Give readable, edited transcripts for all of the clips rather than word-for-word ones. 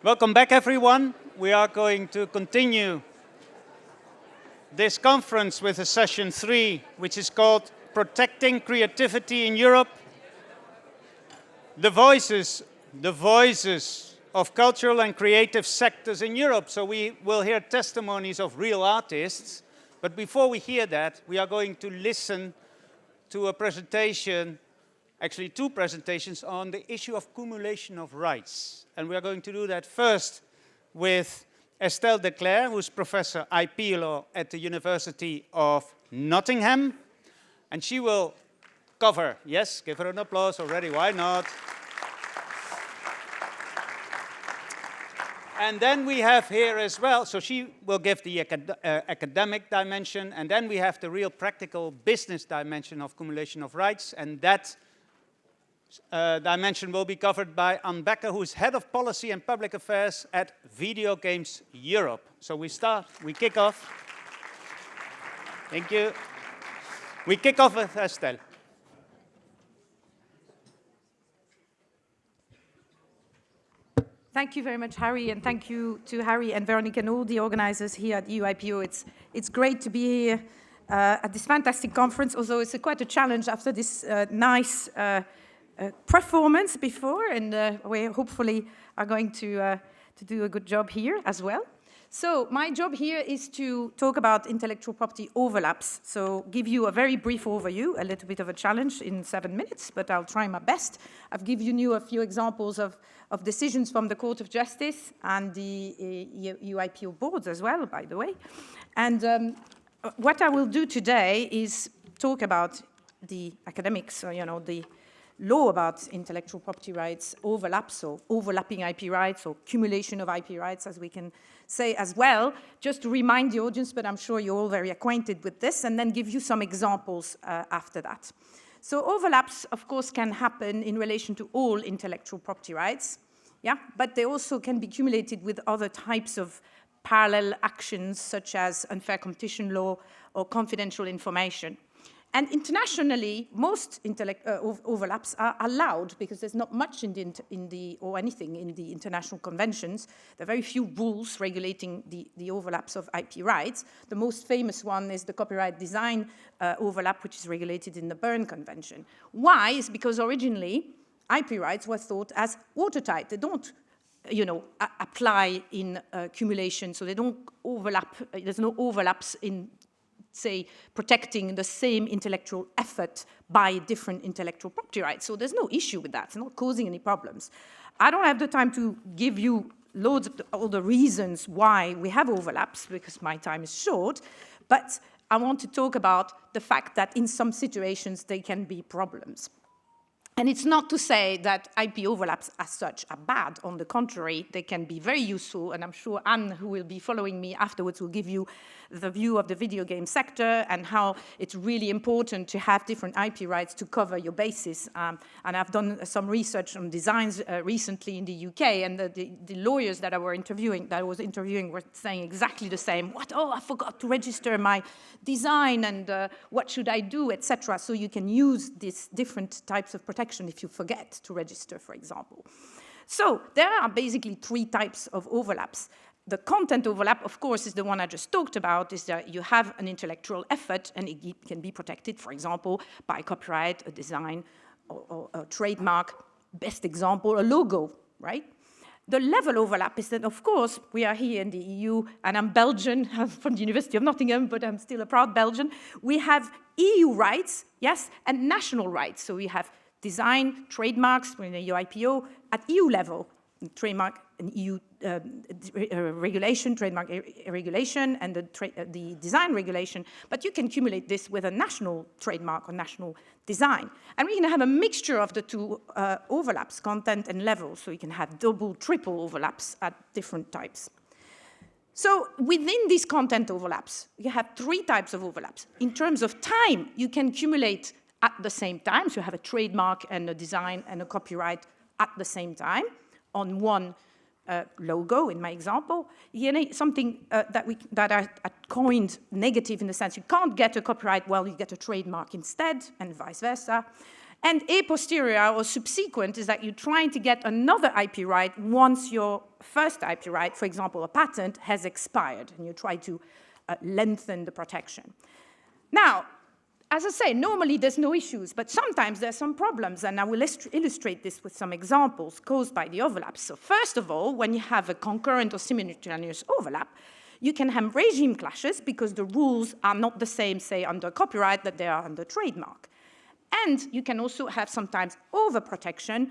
Welcome back, everyone. We are going to continue this conference with a session 3, which is called Protecting Creativity in Europe. The voices of cultural and creative sectors in Europe. So we will hear testimonies of real artists. But before we hear that, we are going to listen to a presentation, actually 2 presentations, on the issue of cumulation of rights. And we are going to do that first with Estelle Derclaye, who's Professor IP Law at the University of Nottingham. And she will cover, yes, give her an applause already, why not? And then we have here as well, so she will give the academic dimension, and then we have the real practical business dimension of cumulation of rights, and that dimension will be covered by Anne Becker, who is Head of Policy and Public Affairs at Video Games Europe. So we kick off. Thank you. We kick off with Estelle. Thank you very much, Harry, and thank you to Harry and Veronica and all the organizers here at EUIPO. It's great to be here at this fantastic conference, although it's quite a challenge after this nice performance before, and we hopefully are going to do a good job here as well. So my job here is to talk about intellectual property overlaps. So give you a very brief overview, a little bit of a challenge in 7 minutes, but I'll try my best. I've given you a few examples of decisions from the Court of Justice and the EUIPO boards as well, by the way. And what I will do today is talk about the academics, the law about intellectual property rights, overlaps, or overlapping IP rights, or cumulation of IP rights, as we can say as well, just to remind the audience, but I'm sure you're all very acquainted with this, and then give you some examples after that. So overlaps, of course, can happen in relation to all intellectual property rights, yeah, but they also can be cumulated with other types of parallel actions, such as unfair competition law or confidential information. And internationally, most overlaps are allowed because there's not much or anything in the international conventions. There are very few rules regulating the overlaps of IP rights. The most famous one is the copyright design overlap, which is regulated in the Berne Convention. Why? Is because originally IP rights were thought as watertight. They don't, apply in accumulation, so they don't overlap. There's no overlaps in, say, protecting the same intellectual effort by different intellectual property rights. So there's no issue with that. It's not causing any problems. I don't have the time to give you loads of all the reasons why we have overlaps, because my time is short, but I want to talk about the fact that in some situations there can be problems. And it's not to say that IP overlaps as such are bad. On the contrary, they can be very useful, and I'm sure Anne, who will be following me afterwards, will give you the view of the video game sector and how it's really important to have different IP rights to cover your basis. And I've done some research on designs recently in the UK, and the lawyers that I was interviewing were saying exactly the same. What? Oh, I forgot to register my design, and what should I do, etc. So you can use these different types of protection if you forget to register, for example. So there are basically 3 types of overlaps. The content overlap, of course, is the one I just talked about, is that you have an intellectual effort and it can be protected, for example, by copyright, a design, or a trademark. Best example, a logo, right? The level overlap is that, of course, we are here in the EU, and I'm Belgian, I'm from the University of Nottingham, but I'm still a proud Belgian. We have EU rights, yes, and national rights. So we have design, trademarks, in the EUIPO, at EU level, trademark and EU regulation, trademark regulation, and the design regulation, but you can accumulate this with a national trademark or national design. And we can have a mixture of the 2 overlaps, content and level, so you can have double, triple overlaps at different types. So within these content overlaps, you have 3 types of overlaps. In terms of time, you can accumulate at the same time, so you have a trademark and a design and a copyright at the same time on one logo, in my example. Something that I coined negative in the sense you can't get a copyright while you get a trademark instead, and vice versa. And a posterior or subsequent is that you're trying to get another IP right once your first IP right, for example, a patent, has expired, and you try to lengthen the protection. Now, as I say, normally there's no issues, but sometimes there's some problems, and I will illustrate this with some examples caused by the overlaps. So first of all, when you have a concurrent or simultaneous overlap, you can have regime clashes because the rules are not the same, say, under copyright that they are under trademark. And you can also have sometimes overprotection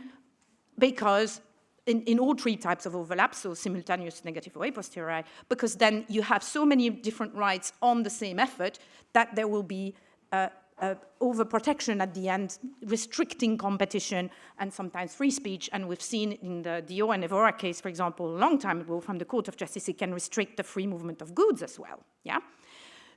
because in all three types of overlap, so simultaneous, negative, or a posteriori, because then you have so many different rights on the same effort that there will be overprotection at the end, restricting competition and sometimes free speech. And we've seen in the Riaux and Evora case, for example, a long time ago from the Court of Justice, it can restrict the free movement of goods as well. Yeah.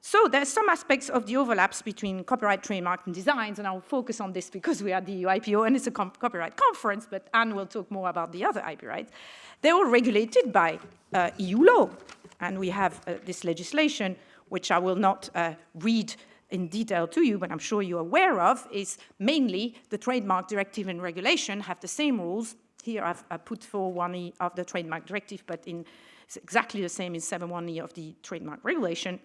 So there's some aspects of the overlaps between copyright, trademark, and designs, and I'll focus on this because we are the UIPO and it's a copyright conference, but Anne will talk more about the other IP rights. They're all regulated by EU law, and we have this legislation, which I will not read in detail to you, but I'm sure you're aware of, is mainly the trademark directive and regulation have the same rules. Here I've put 4.1e of the trademark directive, but it's exactly the same in 7.1e of the trademark regulation,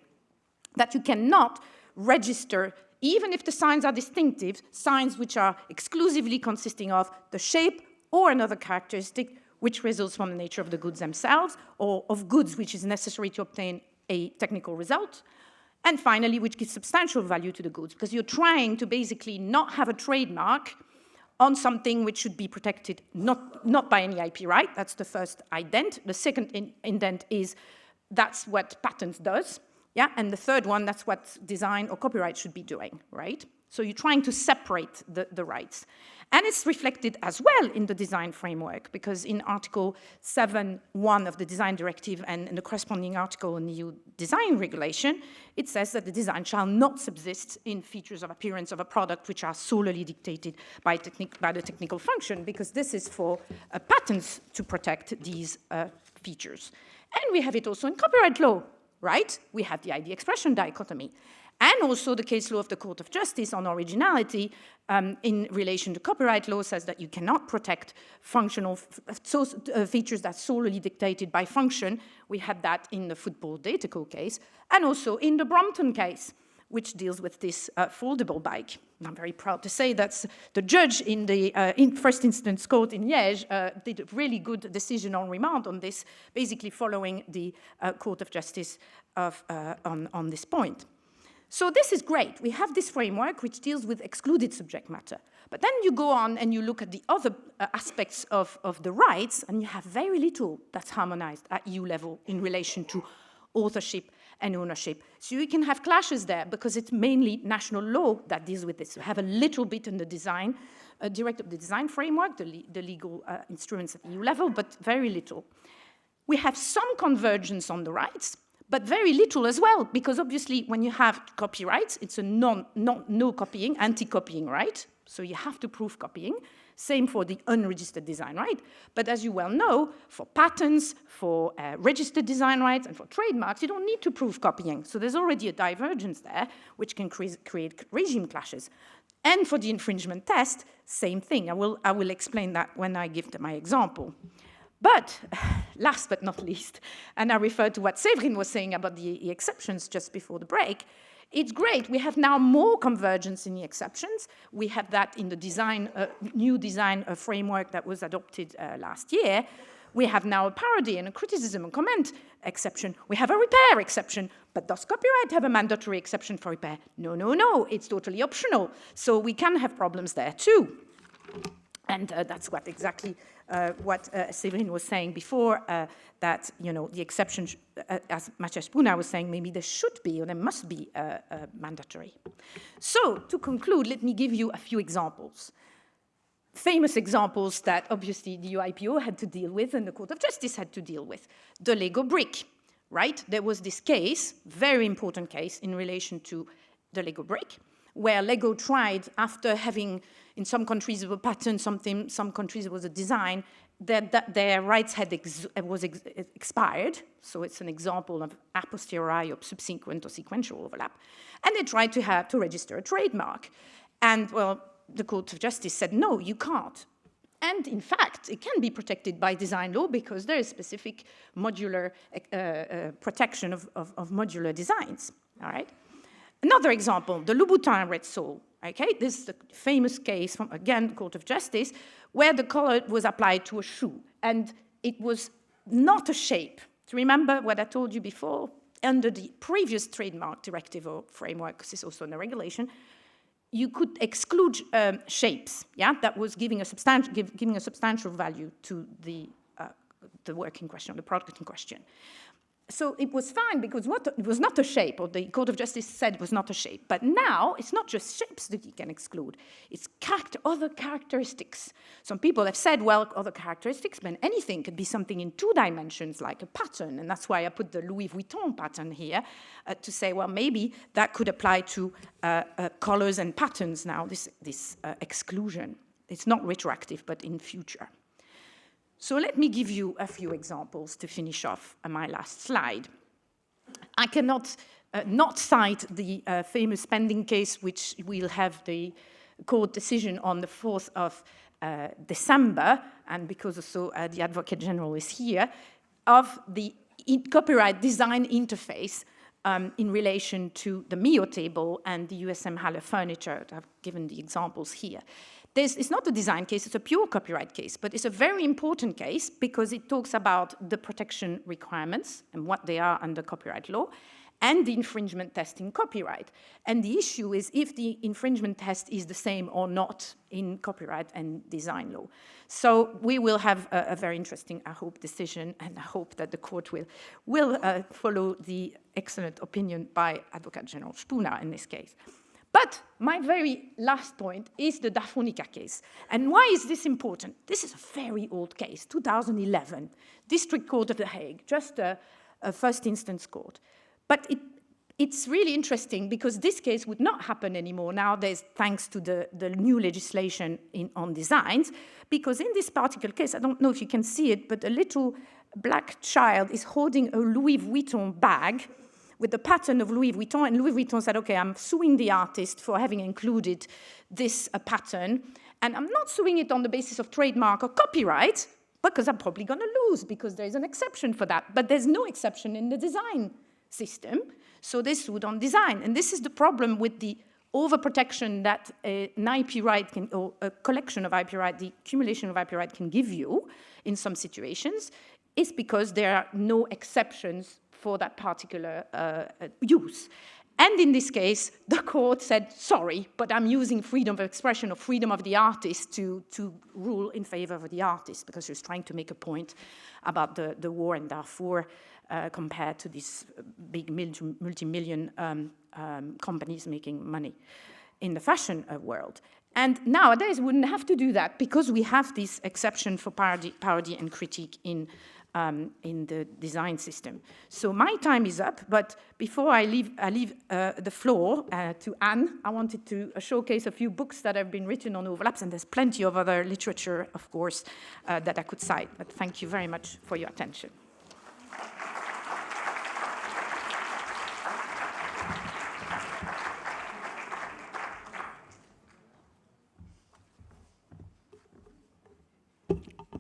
that you cannot register, even if the signs are distinctive, signs which are exclusively consisting of the shape or another characteristic which results from the nature of the goods themselves, or of goods which is necessary to obtain a technical result, and finally, which gives substantial value to the goods, because you're trying to basically not have a trademark on something which should be protected not by any IP right. That's the first indent. The second indent is that's what patents does. Yeah, and the third one, that's what design or copyright should be doing, right? So you're trying to separate the rights. And it's reflected as well in the design framework, because in Article 7.1 of the Design Directive and in the corresponding article in the EU Design Regulation, it says that the design shall not subsist in features of appearance of a product which are solely dictated by the technical function, because this is for patents to protect these features. And we have it also in copyright law. Right? We have the idea expression dichotomy. And also the case law of the Court of Justice on originality in relation to copyright law says that you cannot protect functional features that's solely dictated by function. We had that in the football data co case, and also in the Brompton case, which deals with this foldable bike. And I'm very proud to say that the judge in the first instance court in Liège did a really good decision on remand on this, basically following the Court of Justice on this point. So this is great. We have this framework which deals with excluded subject matter. But then you go on and you look at the other aspects of the rights, and you have very little that's harmonized at EU level in relation to authorship and ownership. So you can have clashes there because it's mainly national law that deals with this. You have a little bit in the design, the design framework, the legal instruments at EU level, but very little. We have some convergence on the rights, but very little as well, because obviously when you have copyrights, it's a no copying, anti-copying right. So you have to prove copying. Same for the unregistered design right. But as you well know, for patents, for registered design rights, and for trademarks, you don't need to prove copying. So there's already a divergence there, which can create regime clashes. And for the infringement test, same thing. I will explain that when I give my example. But last but not least, and I refer to what Séverine was saying about the exceptions just before the break, it's great. We have now more convergence in the exceptions. We have that in the new design framework that was adopted last year. We have now a parody and a criticism and comment exception. We have a repair exception. But does copyright have a mandatory exception for repair? No, no, no. It's totally optional. So we can have problems there too. And that's what exactly what Séverine was saying before, that the exception, as much as Puna was saying, maybe there should be or there must be mandatory. So to conclude, let me give you a few examples. Famous examples that obviously the UIPO had to deal with and the Court of Justice had to deal with. The Lego brick, right? There was this case, very important case in relation to the Lego brick, where Lego tried, after having, in some countries it was a patent, some countries it was a design, that their rights had expired. So it's an example of a posteriori or subsequent or sequential overlap. And they tried to register a trademark. And well, the Court of Justice said, no, you can't. And in fact, it can be protected by design law because there is specific modular protection of modular designs, all right? Another example, the Louboutin Red Sole, okay? This is the famous case from, again, the Court of Justice, where the color was applied to a shoe, and it was not a shape. Do you remember what I told you before? Under the previous trademark directive or framework, this is also in the regulation, you could exclude shapes, yeah, that was giving a substantial value to the work in question, the product in question. So it was fine because it was not a shape, or the Court of Justice said it was not a shape. But now it's not just shapes that you can exclude, it's other characteristics. Some people have said, well, other characteristics, but anything could be something in 2 dimensions, like a pattern. And that's why I put the Louis Vuitton pattern here to say, well, maybe that could apply to colors and patterns now, this exclusion. It's not retroactive, but in future. So let me give you a few examples to finish off my last slide. I cannot not cite the famous spending case, which we'll have the court decision on the 4th of December, and because also the Advocate General is here, of the copyright design interface in relation to the Mio table and the USM Halle furniture. I've given the examples here. It's not a design case, it's a pure copyright case, but it's a very important case because it talks about the protection requirements and what they are under copyright law, and the infringement test in copyright. And the issue is if the infringement test is the same or not in copyright and design law. So we will have a very interesting, I hope, decision, and I hope that the court will follow the excellent opinion by Advocate General Spooner in this case. But my very last point is the Dafonica case. And why is this important? This is a very old case, 2011, District Court of The Hague, just a first instance court. But it's really interesting because this case would not happen anymore nowadays thanks to the new legislation on designs, because in this particular case, I don't know if you can see it, but a little black child is holding a Louis Vuitton bag with the pattern of Louis Vuitton, and Louis Vuitton said, okay, I'm suing the artist for having included this pattern, and I'm not suing it on the basis of trademark or copyright, because I'm probably gonna lose, because there's an exception for that, but there's no exception in the design system, so they sued on design, and this is the problem with the overprotection that an IP right can, or a collection of IP right, the accumulation of IP right can give you in some situations, is because there are no exceptions for that particular use. And in this case, the court said, sorry, but I'm using freedom of expression or freedom of the artist to rule in favor of the artist, because she was trying to make a point about the war in Darfur compared to these big multi-million companies making money in the fashion world. And nowadays, we wouldn't have to do that because we have this exception for parody and critique in the design system. So my time is up, but before I leave the floor to Anne, I wanted to showcase a few books that have been written on overlaps, and there's plenty of other literature, of course, that I could cite. But thank you very much for your attention.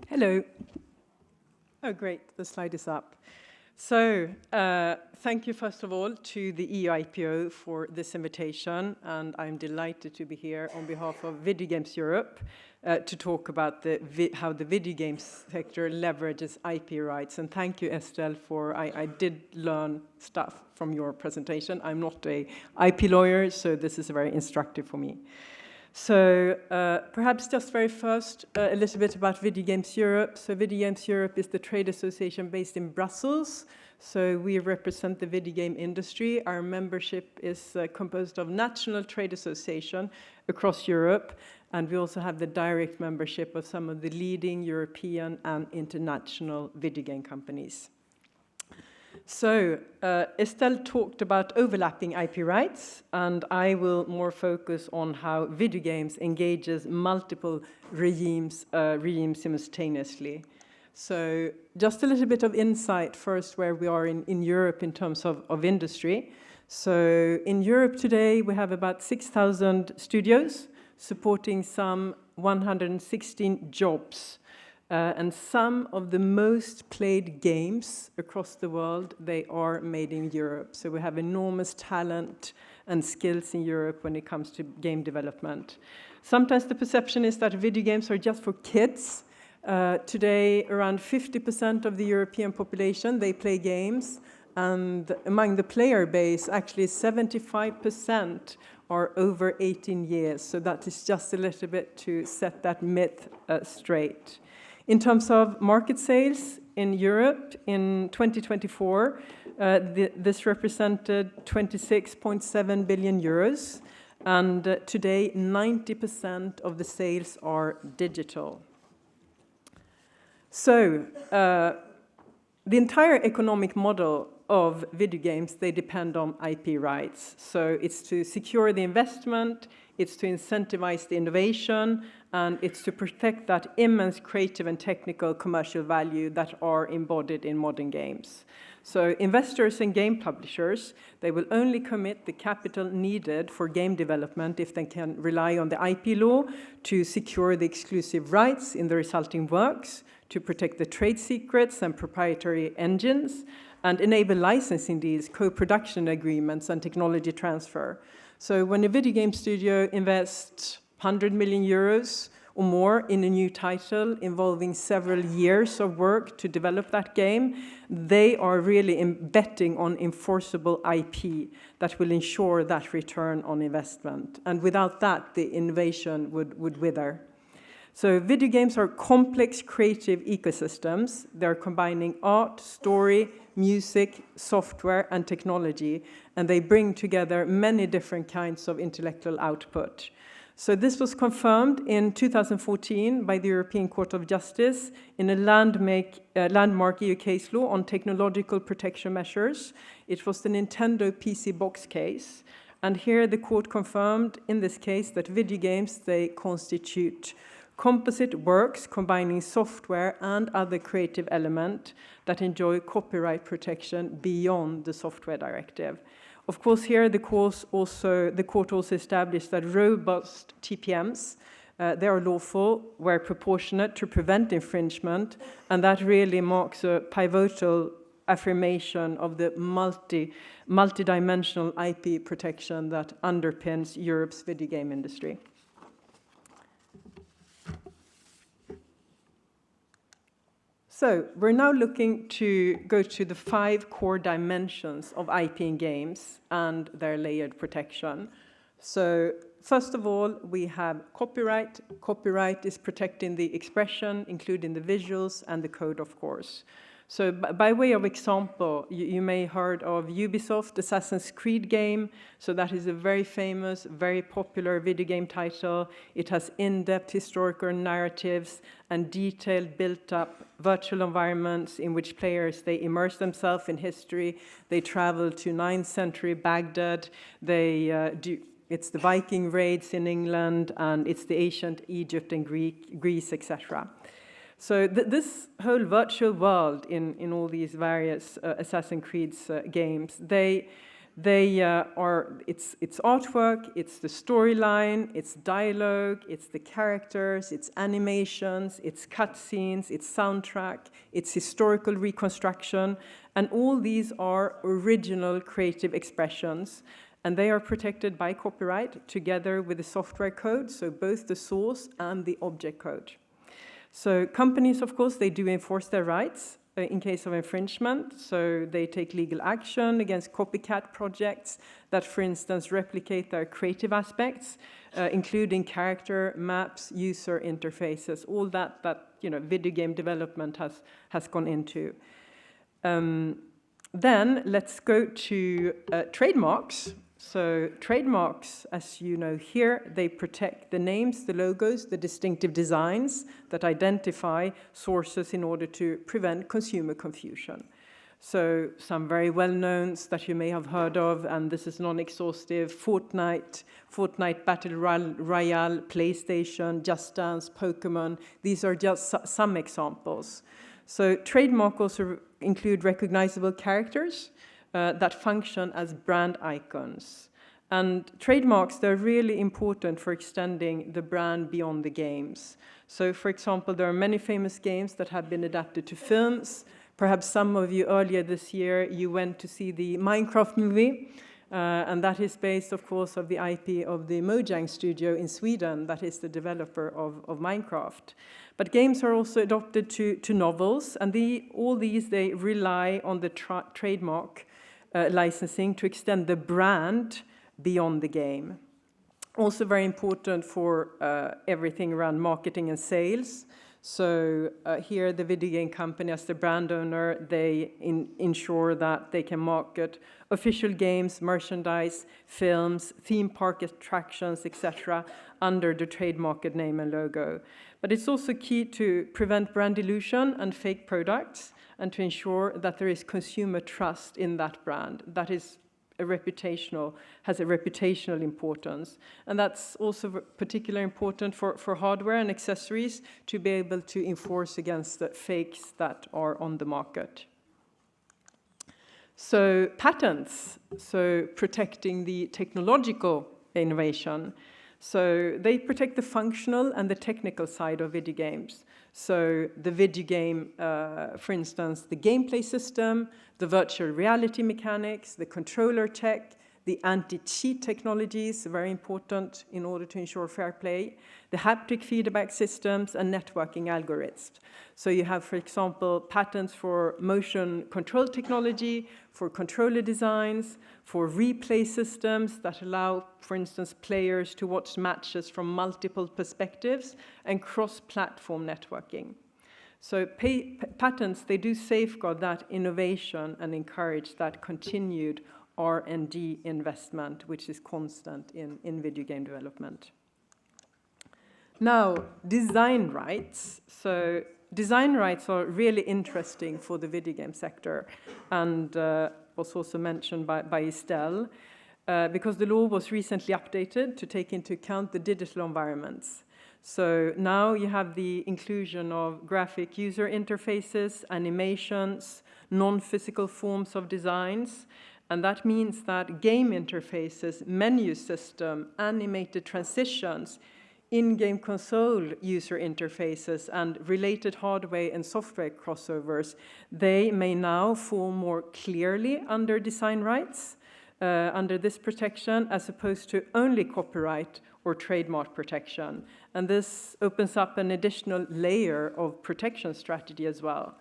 Hello. Oh, great, the slide is up. So, thank you, first of all, to the EUIPO for this invitation, and I'm delighted to be here on behalf of Video Games Europe to talk about how the video games sector leverages IP rights. And thank you, Estelle, for, I did learn stuff from your presentation. I'm not an IP lawyer, so this is very instructive for me. So perhaps just very first, a little bit about Video Games Europe. So Video Games Europe is the trade association based in Brussels. So we represent the video game industry. Our membership is composed of national trade associations across Europe. And we also have the direct membership of some of the leading European and international video game companies. So Estelle talked about overlapping IP rights, and I will more focus on how video games engages multiple regimes simultaneously. So just a little bit of insight first where we are in Europe in terms of industry. So in Europe today, we have about 6,000 studios. supporting some 116 jobs. And some of the most played games across the world, they are made in Europe. So we have enormous talent and skills in Europe when it comes to game development. Sometimes the perception is that video games are just for kids. Today, around 50% of the European population, they play games. And among the player base, actually 75% are over 18 years. So that is just a little bit to set that myth straight. In terms of market sales in Europe in 2024, this represented 26.7 billion euros. And today, 90% of the sales are digital. So the entire economic model of video games, they depend on IP rights. So it's to secure the investment, it's to incentivize the innovation, and it's to protect that immense creative and technical commercial value that are embodied in modern games. So investors and game publishers, they will only commit the capital needed for game development if they can rely on the IP law to secure the exclusive rights in the resulting works, to protect the trade secrets and proprietary engines, and enable licensing deals, co-production agreements, and technology transfer. So when a video game studio invests 100 million euros or more in a new title involving several years of work to develop that game, they are really betting on enforceable IP that will ensure that return on investment. And without that, the innovation would wither. So video games are complex creative ecosystems. They're combining art, story, music, software, and technology, and they bring together many different kinds of intellectual output. So this was confirmed in 2014 by the European Court of Justice in a landmark EU case law on technological protection measures. It was the Nintendo PC box case. And here the court confirmed in this case that video games, they constitute composite works combining software and other creative elements that enjoy copyright protection beyond the software directive. Of course, here the court also established that robust TPMs, they are lawful where proportionate to prevent infringement, and that really marks a pivotal affirmation of the multi-dimensional IP protection that underpins Europe's video game industry. So we're now looking to go to the 5 core dimensions of IP in games and their layered protection. So first of all, we have copyright. Copyright is protecting the expression, including the visuals and the code, of course. So by way of example, you may have heard of Ubisoft Assassin's Creed game. So that is a very famous, very popular video game title. It has in-depth historical narratives and detailed built-up virtual environments in which players, they immerse themselves in history. They travel to 9th century Baghdad. It's the Viking raids in England, and it's the ancient Egypt and Greece, etc. So this whole virtual world in all these various Assassin's Creed games, it's artwork, it's the storyline, it's dialogue, it's the characters, it's animations, it's cutscenes, it's soundtrack, it's historical reconstruction, and all these are original creative expressions, and they are protected by copyright together with the software code, so both the source and the object code. So companies, of course, they do enforce their rights in case of infringement. So they take legal action against copycat projects that, for instance, replicate their creative aspects, including character, maps, user interfaces, all that video game development has gone into. Then let's go to trademarks. So trademarks, as you know here, they protect the names, the logos, the distinctive designs that identify sources in order to prevent consumer confusion. So some very well-knowns that you may have heard of, and this is non-exhaustive: Fortnite Battle Royale, PlayStation, Just Dance, Pokemon. These are just some examples. So trademarks also include recognizable characters that function as brand icons. And trademarks, they're really important for extending the brand beyond the games. So, for example, there are many famous games that have been adapted to films. Perhaps some of you earlier this year, you went to see the Minecraft movie. And that is based, of course, of the IP of the Mojang studio in Sweden, that is the developer of Minecraft. But games are also adopted to novels, and all these, they rely on the trademark licensing to extend the brand beyond the game. Also very important for everything around marketing and sales. So here the video game company, as the brand owner, they ensure that they can market official games, merchandise, films, theme park attractions, etc., under the trademarked name and logo. But it's also key to prevent brand illusion and fake products, and to ensure that there is consumer trust in that brand. That is has a reputational importance. And that's also particularly important for hardware and accessories to be able to enforce against the fakes that are on the market. So patents, so protecting the technological innovation. So they protect the functional and the technical side of video games. So the video game, for instance, the gameplay system, the virtual reality mechanics, the controller tech, the anti-cheat technologies, very important in order to ensure fair play, the haptic feedback systems, and networking algorithms. So you have, for example, patents for motion control technology, for controller designs, for replay systems that allow, for instance, players to watch matches from multiple perspectives, and cross-platform networking. So patents, they do safeguard that innovation and encourage that continued R&D investment, which is constant in video game development. Now, design rights. So design rights are really interesting for the video game sector, and was also mentioned by Estelle, because the law was recently updated to take into account the digital environments. So now you have the inclusion of graphic user interfaces, animations, non-physical forms of designs, and that means that game interfaces, menu system, animated transitions, in-game console user interfaces, and related hardware and software crossovers, they may now fall more clearly under design rights, under this protection, as opposed to only copyright or trademark protection. And this opens up an additional layer of protection strategy as well.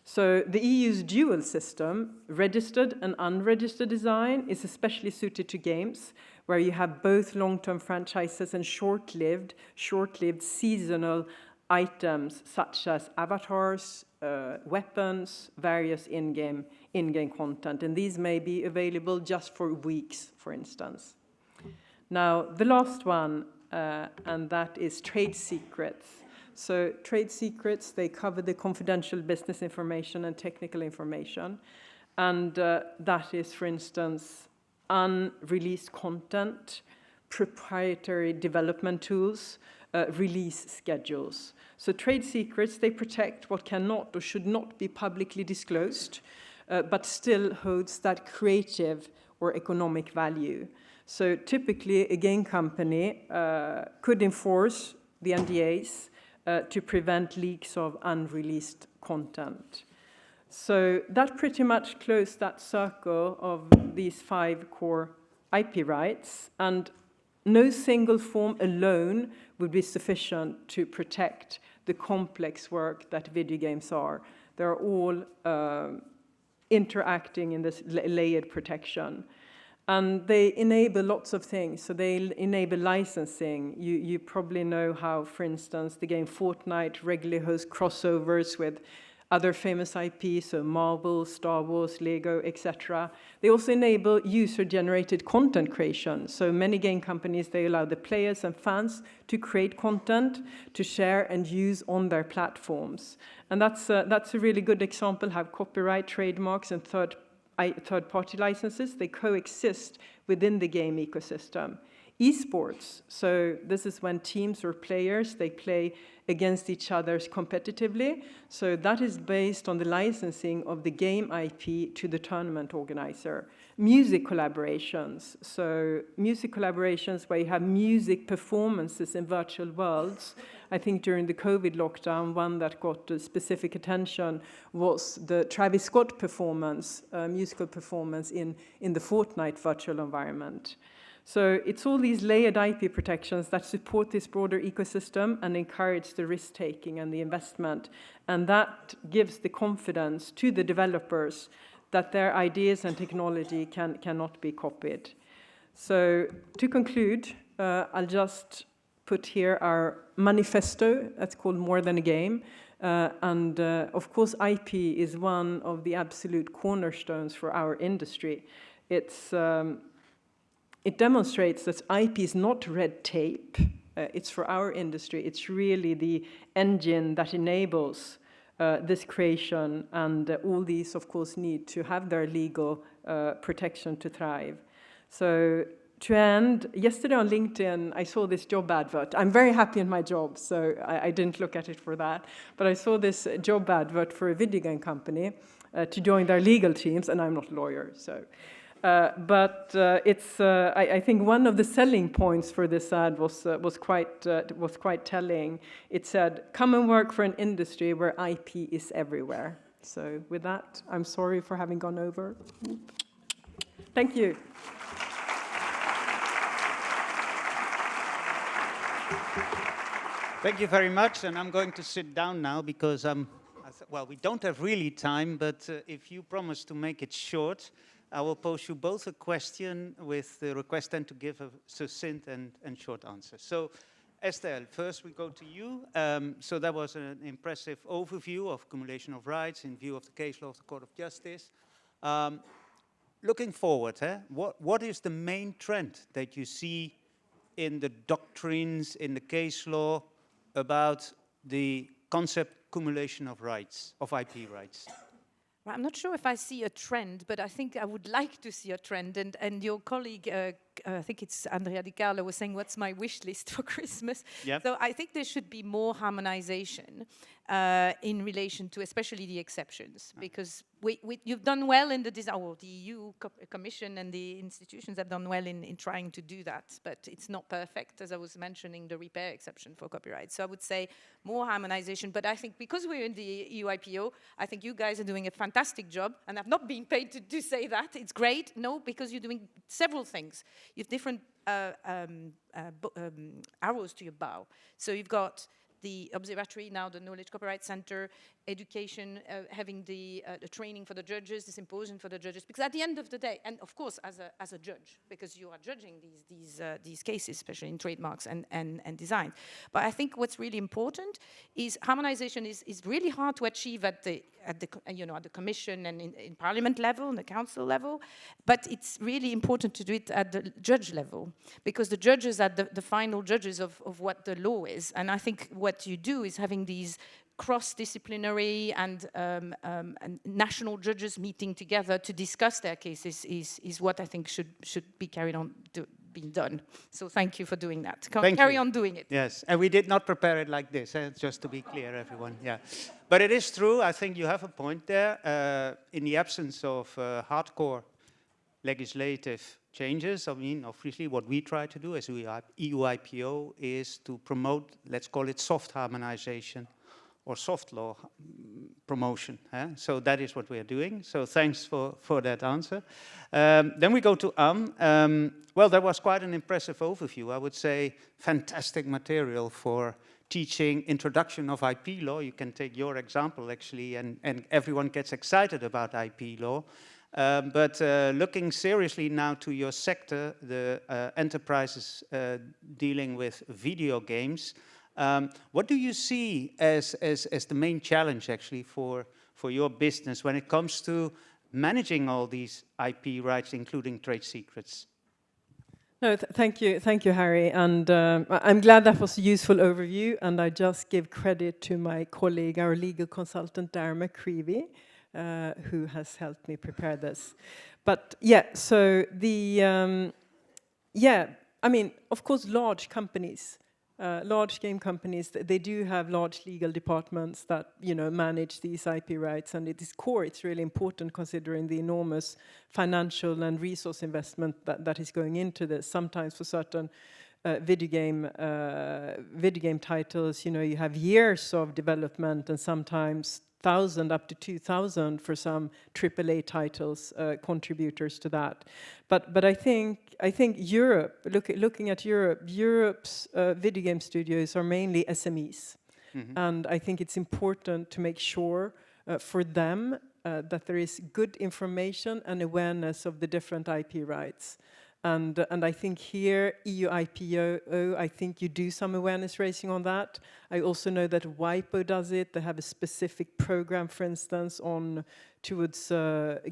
So the EU's dual system, registered and unregistered design, is especially suited to games where you have both long-term franchises and short-lived seasonal items such as avatars, weapons, various in-game content. And these may be available just for weeks, for instance. Now, the last one, and that is trade secrets. So trade secrets, they cover the confidential business information and technical information. And that is, for instance, unreleased content, proprietary development tools, release schedules. So trade secrets, they protect what cannot or should not be publicly disclosed, but still holds that creative or economic value. So typically, a game company could enforce the NDAs to prevent leaks of unreleased content. So that pretty much closed that circle of these 5 core IP rights, and no single form alone would be sufficient to protect the complex work that video games are. They're all interacting in this layered protection. And they enable lots of things. So they enable licensing. You probably know how, for instance, the game Fortnite regularly hosts crossovers with other famous IPs, so Marvel, Star Wars, Lego, etc. They also enable user-generated content creation. So many game companies, they allow the players and fans to create content, to share and use on their platforms. And that's a really good example how copyright, trademarks, and third-party licenses, they coexist within the game ecosystem. esports. So this is when teams or players, they play against each other competitively. So that is based on the licensing of the game IP to the tournament organizer. Music collaborations. So music collaborations where you have music performances in virtual worlds. I think during the COVID lockdown, one that got specific attention was the Travis Scott performance, musical performance in the Fortnite virtual environment. So it's all these layered IP protections that support this broader ecosystem and encourage the risk-taking and the investment. And that gives the confidence to the developers that their ideas and technology cannot be copied. So to conclude, I'll just put here our manifesto. That's called More Than a Game. Of course, IP is one of the absolute cornerstones for our industry. It demonstrates that IP is not red tape. It's for our industry. It's really the engine that enables this creation, and all these, of course, need to have their legal protection to thrive. So to end, yesterday on LinkedIn, I saw this job advert. I'm very happy in my job, so I didn't look at it for that. But I saw this job advert for a video game company to join their legal teams, and I'm not a lawyer, so. I think one of the selling points for this ad was quite telling. It said, "Come and work for an industry where IP is everywhere." So with that, I'm sorry for having gone over. Thank you. Thank you very much, and I'm going to sit down now because well, we don't have really time, but if you promise to make it short, I will pose you both a question with the request then to give a succinct and short answer. So, Estelle, first we go to you. So that was an impressive overview of accumulation of rights in view of the case law of the Court of Justice. Looking forward, what is the main trend that you see in the doctrines, in the case law, about the concept accumulation of rights, of IP rights? Well, I'm not sure if I see a trend, but I think I would like to see a trend. And your colleague, I think it's Andrea Di Carlo, was saying, what's my wish list for Christmas? Yep. So I think there should be more harmonization in relation to especially the exceptions, because you've done well in the design, or the EU Commission and the institutions have done well in trying to do that, but it's not perfect, as I was mentioning, the repair exception for copyright. So I would say more harmonization, but I think because we're in the EU IPO, I think you guys are doing a fantastic job, and I've not been paid to say that. It's great, no, because you're doing several things. You have different arrows to your bow. So you've got the observatory, now the Knowledge Copyright Center, education, having the training for the judges, the symposium for the judges, because at the end of the day, and of course as a judge, because you are judging these cases, especially in trademarks and design. But I think what's really important is harmonization is really hard to achieve at the Commission and in Parliament level, and the Council level, but it's really important to do it at the judge level, because the judges are the final judges of what the law is. And I think what you do is having these cross-disciplinary and national judges meeting together to discuss their cases is what I think should be carried on being done. So thank you for doing that. Carry on doing it. Yes, and we did not prepare it like this, just to be clear, everyone. Yeah, but it is true. I think you have a point there. In the absence of hardcore legislative changes, I mean, obviously what we try to do as EU IPO is to promote, let's call it soft harmonization or soft law promotion. So that is what we are doing. So thanks for that answer. Then we go to Anne. Well, that was quite an impressive overview. I would say fantastic material for teaching introduction of IP law. You can take your example, actually, and everyone gets excited about IP law. But looking seriously now to your sector, the enterprises dealing with video games, what do you see as the main challenge, actually, for your business when it comes to managing all these IP rights, including trade secrets? No, thank you, Harry. And I'm glad that was a useful overview. And I just give credit to my colleague, our legal consultant, Darren McCreevy, who has helped me prepare this. But yeah, so I mean, of course, large companies, large game companies, they do have large legal departments that, you know, manage these IP rights, and it is core. It's really important considering the enormous financial and resource investment that is going into this. Sometimes for certain video game titles, you know, you have years of development, and sometimes 1,000 up to 2,000 for some AAA titles, contributors to that. But I think Europe, looking at Europe's video game studios are mainly SMEs, and I think it's important to make sure for them that there is good information and awareness of the different IP rights. And I think here, EU IPO, I think you do some awareness raising on that. I also know that WIPO does it. They have a specific program, for instance, towards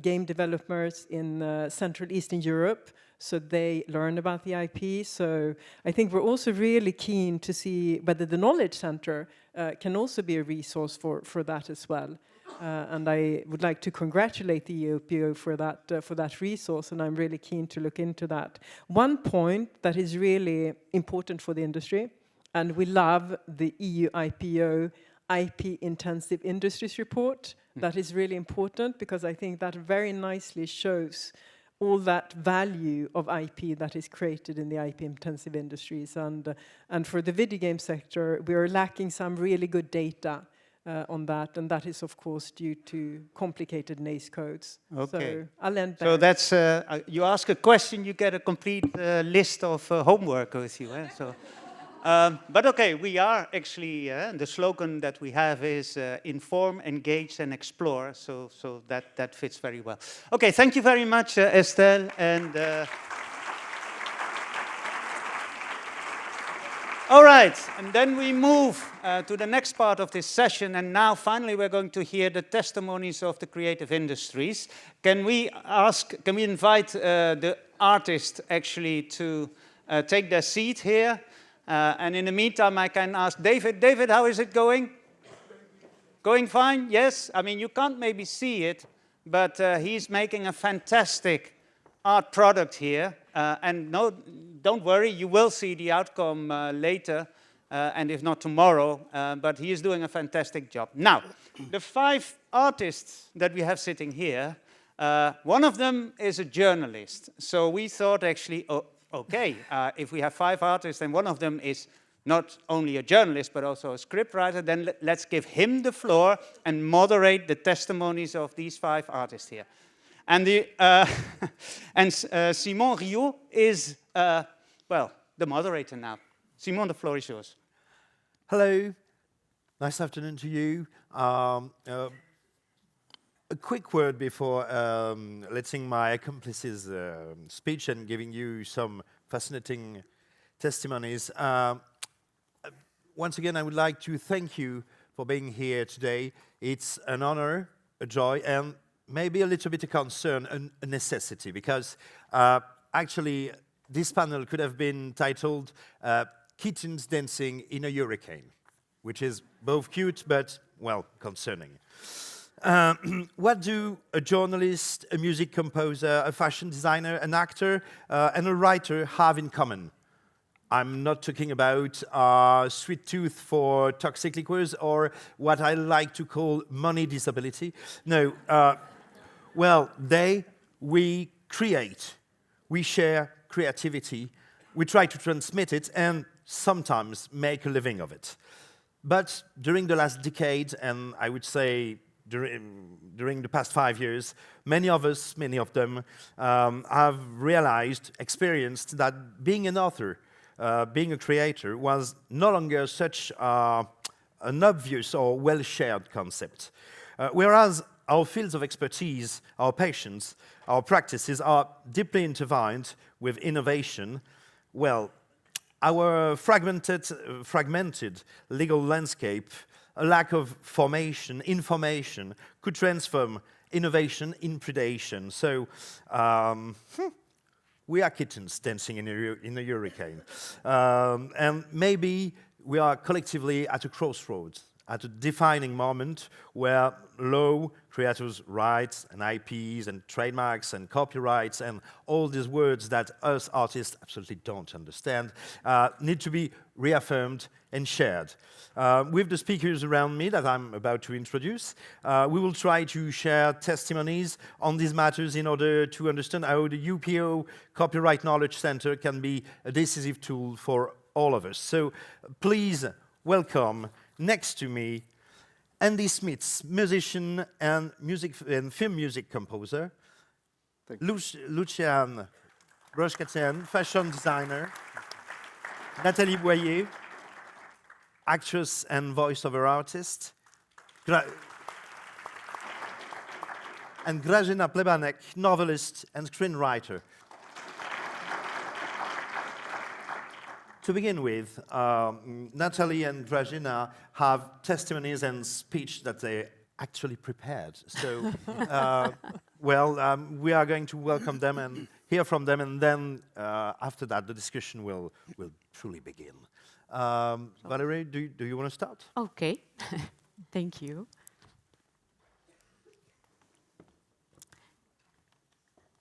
game developers in Central Eastern Europe, so they learn about the IP. So I think we're also really keen to see whether the Knowledge Center can also be a resource for that as well. And I would like to congratulate the EUPO for that resource, and I'm really keen to look into that. One point that is really important for the industry, and we love the EU IPO IP Intensive Industries report. That is really important because I think that very nicely shows all that value of IP that is created in the IP intensive industries. And for the video game sector, we are lacking some really good data on that, and that is of course due to complicated NACE codes. Okay. So I'll end there. So that's, you ask a question, you get a complete list of homework with you. So, but okay, we are actually, the slogan that we have is inform, engage, and explore. So that fits very well. Okay, thank you very much, Estelle. And all right, and then we move to the next part of this session, and now finally we're going to hear the testimonies of the creative industries. Can we invite the artists actually to take their seat here? And in the meantime, I can ask David. David, how is it going? Going fine? Yes? I mean, you can't maybe see it, but he's making a fantastic art product here. And no, don't worry, you will see the outcome later, and if not tomorrow, but he is doing a fantastic job. Now, the 5 artists that we have sitting here, one of them is a journalist. So we thought actually, okay, if we have 5 artists and one of them is not only a journalist, but also a scriptwriter, then let's give him the floor and moderate the testimonies of these 5 artists here. And Simon Riaux is, well, the moderator now. Simon, the floor is yours. Hello, nice afternoon to you. A quick word before letting my accomplices speech and giving you some fascinating testimonies. Once again, I would like to thank you for being here today. It's an honor, a joy, and maybe a little bit of concern, a necessity, because actually this panel could have been titled Kittens Dancing in a Hurricane, which is both cute but, well, concerning. What do a journalist, a music composer, a fashion designer, an actor, and a writer have in common? I'm not talking about sweet tooth for toxic liquors or what I like to call money disability. No, well, we create, we share creativity, we try to transmit it and sometimes make a living of it. But during the last decade, and I would say during the past 5 years, many of them have realized, experienced that being an author, being a creator was no longer such an obvious or well-shared concept. Whereas our fields of expertise, our passions, our practices are deeply intertwined with innovation. Well, our fragmented legal landscape, a lack of formation, information, could transform innovation in predation. So, we are kittens dancing in a hurricane. And maybe we are collectively at a crossroads at a defining moment where law, creators' rights, and IPs, and trademarks, and copyrights, and all these words that us artists absolutely don't understand need to be reaffirmed and shared. With the speakers around me that I'm about to introduce, we will try to share testimonies on these matters in order to understand how the UPO Copyright Knowledge Center can be a decisive tool for all of us. So please welcome next to me Andy Smeets, musician and film music composer, Lucian Broscatean, fashion designer, Nathalie Boyer, actress and voiceover artist, and Grażyna Plebanek, novelist and screenwriter. To begin with, Nathalie and Grażyna have testimonies and speech that they actually prepared. So, we are going to welcome them and hear from them, and then after that, the discussion will truly begin. Valerie, do you want to start? Okay, thank you.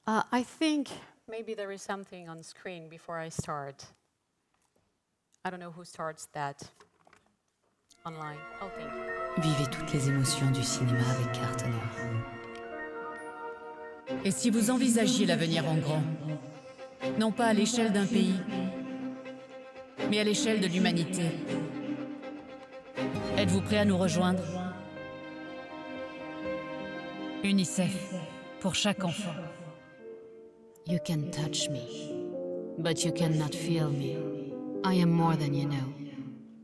I think maybe there is something on screen before I start. I don't know who starts that online. Oh, thank you. Vivez toutes les émotions du cinéma avec carte noire. Et si vous envisagiez l'avenir en grand, non pas à l'échelle d'un pays, mais à l'échelle de l'humanité, êtes-vous prêt à nous rejoindre? UNICEF, pour chaque enfant. You can touch me, but you cannot feel me. I am more than you know,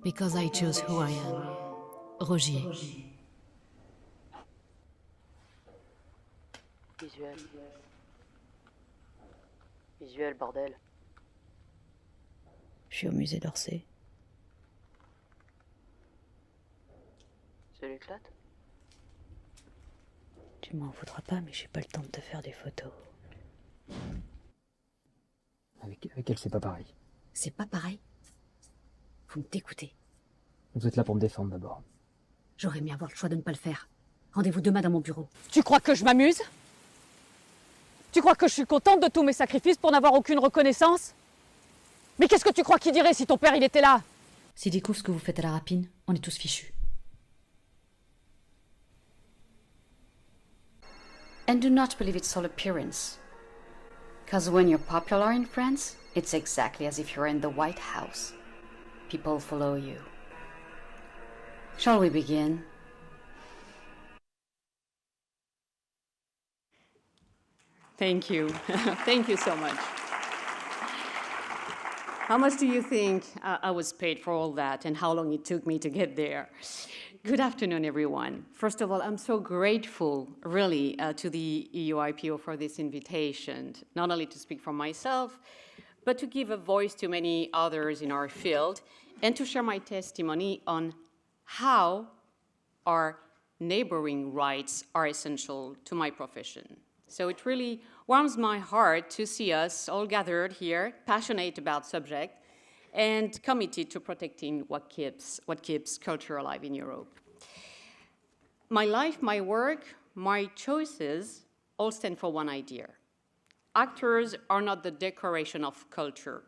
because I choose who I am. Rogier. Visuel. Visuel, bordel. Je suis au musée d'Orsay. Ça l'éclate? Tu m'en voudras pas, mais j'ai pas le temps de te faire des photos. Avec elle, c'est pas pareil. C'est pas pareil. Vous me t'écoutez. Vous êtes là pour me défendre d'abord. J'aurais aimé avoir le choix de ne pas le faire. Rendez-vous demain dans mon bureau. Tu crois que je m'amuse? Tu crois que je suis contente de tous mes sacrifices pour n'avoir aucune reconnaissance? Mais qu'est-ce que tu crois qu'il dirait si ton père il était là? S'il découvre ce que vous faites à la rapine, on est tous fichus. And do not believe it's all appearance. Because when you're popular in France, it's exactly as if you're in the White House. People follow you. Shall we begin? Thank you. Thank you so much. How much do you think I was paid for all that, and how long it took me to get there? Good afternoon, everyone. First of all, I'm so grateful, really, to the EUIPO for this invitation, not only to speak for myself, but to give a voice to many others in our field, and to share my testimony on how our neighboring rights are essential to my profession. So it really warms my heart to see us all gathered here, passionate about subject, and committed to protecting what keeps culture alive in Europe. My life, my work, my choices all stand for one idea. Actors are not the decoration of culture.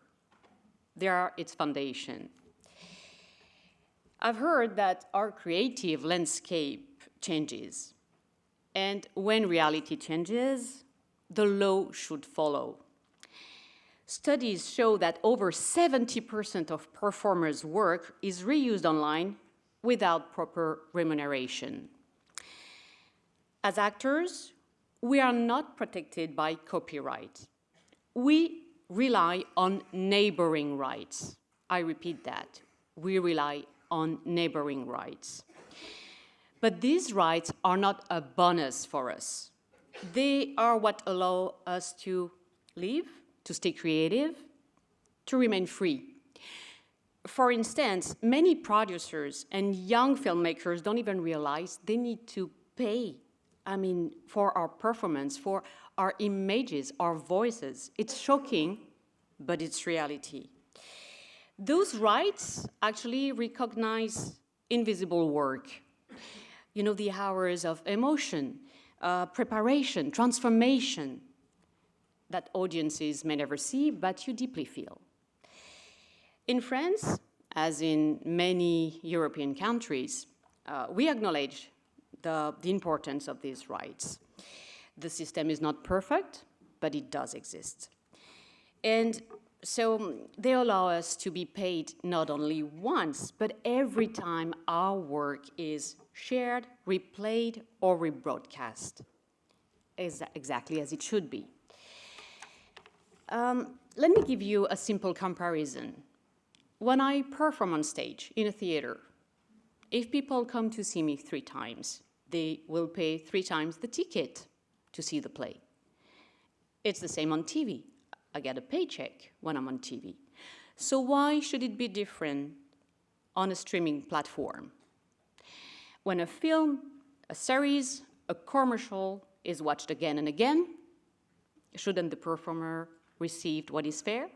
They are its foundation. I've heard that our creative landscape changes. And when reality changes, the law should follow. Studies show that over 70% of performers' work is reused online without proper remuneration. As actors, we are not protected by copyright. We rely on neighboring rights. I repeat that. We rely on neighboring rights. But these rights are not a bonus for us. They are what allow us to live, to stay creative, to remain free. For instance, many producers and young filmmakers don't even realize they need to pay, for our performance, for our images, our voices. It's shocking, but it's reality. Those rights actually recognize invisible work. You know, the hours of emotion, preparation, transformation that audiences may never see, but you deeply feel. In France, as in many European countries, we acknowledge the importance of these rights. The system is not perfect, but it does exist. And so they allow us to be paid not only once, but every time our work is shared, replayed, or rebroadcast, exactly as it should be. Let me give you a simple comparison. When I perform on stage in a theater, if people come to see me 3 times, they will pay 3 times the ticket to see the play. It's the same on TV. I get a paycheck when I'm on TV. So why should it be different on a streaming platform? When a film, a series, a commercial is watched again and again, shouldn't the performer receive what is fair?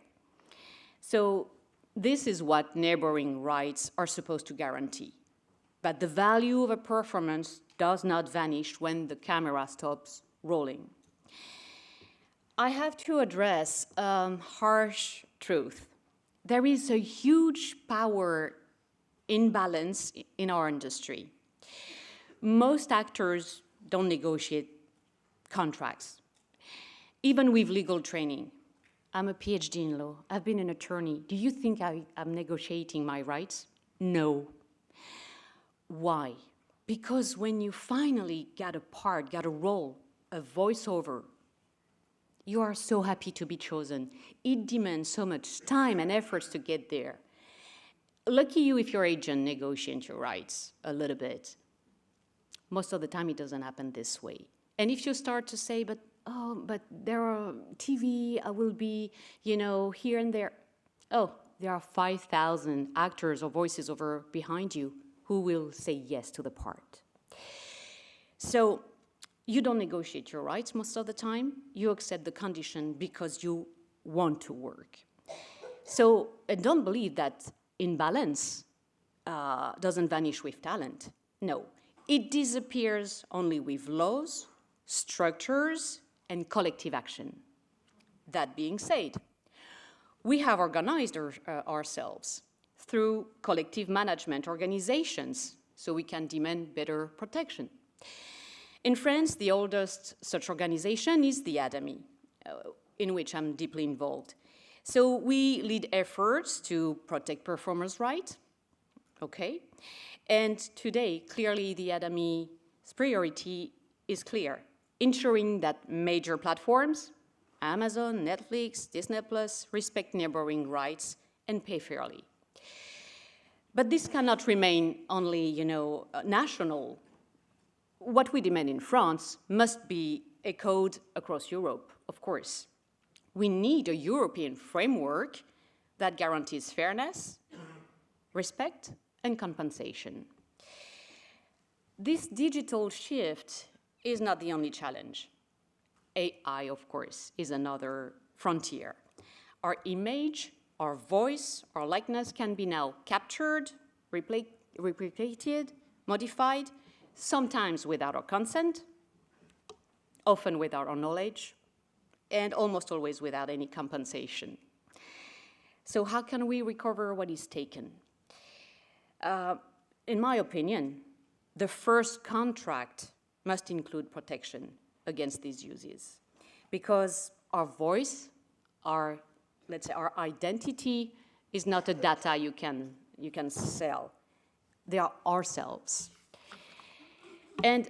So this is what neighboring rights are supposed to guarantee. But the value of a performance does not vanish when the camera stops rolling. I have to address a harsh truth. There is a huge power imbalance in our industry. Most actors don't negotiate contracts, even with legal training. I'm a PhD in law. I've been an attorney. Do you think I'm negotiating my rights? No. Why? Because when you finally get a part, get a role, a voiceover, you are so happy to be chosen. It demands so much time and efforts to get there. Lucky you if your agent negotiates your rights a little bit. Most of the time it doesn't happen this way. And if you start to say, but there are TV, I will be, here and there. Oh, there are 5,000 actors or voices over behind you who will say yes to the part. So you don't negotiate your rights most of the time. You accept the condition because you want to work. So don't believe that imbalance doesn't vanish with talent. No, it disappears only with laws, structures, and collective action. That being said, we have organized ourselves through collective management organizations so we can demand better protection. In France, the oldest such organization is the Abadía, in which I'm deeply involved. So we lead efforts to protect performers' rights, okay? And today, clearly the Abadía's priority is clear, ensuring that major platforms, Amazon, Netflix, Disney+, respect neighboring rights and pay fairly. But this cannot remain only, national. What we demand in France must be echoed across Europe, of course. We need a European framework that guarantees fairness, respect, and compensation. This digital shift is not the only challenge. AI, of course, is another frontier. Our image, our voice, our likeness can be now captured, replicated, modified, sometimes without our consent, often without our knowledge, and almost always without any compensation. So how can we recover what is taken? In my opinion, the first contract must include protection against these uses, because our voice, our identity is not a data you can sell. They are ourselves. And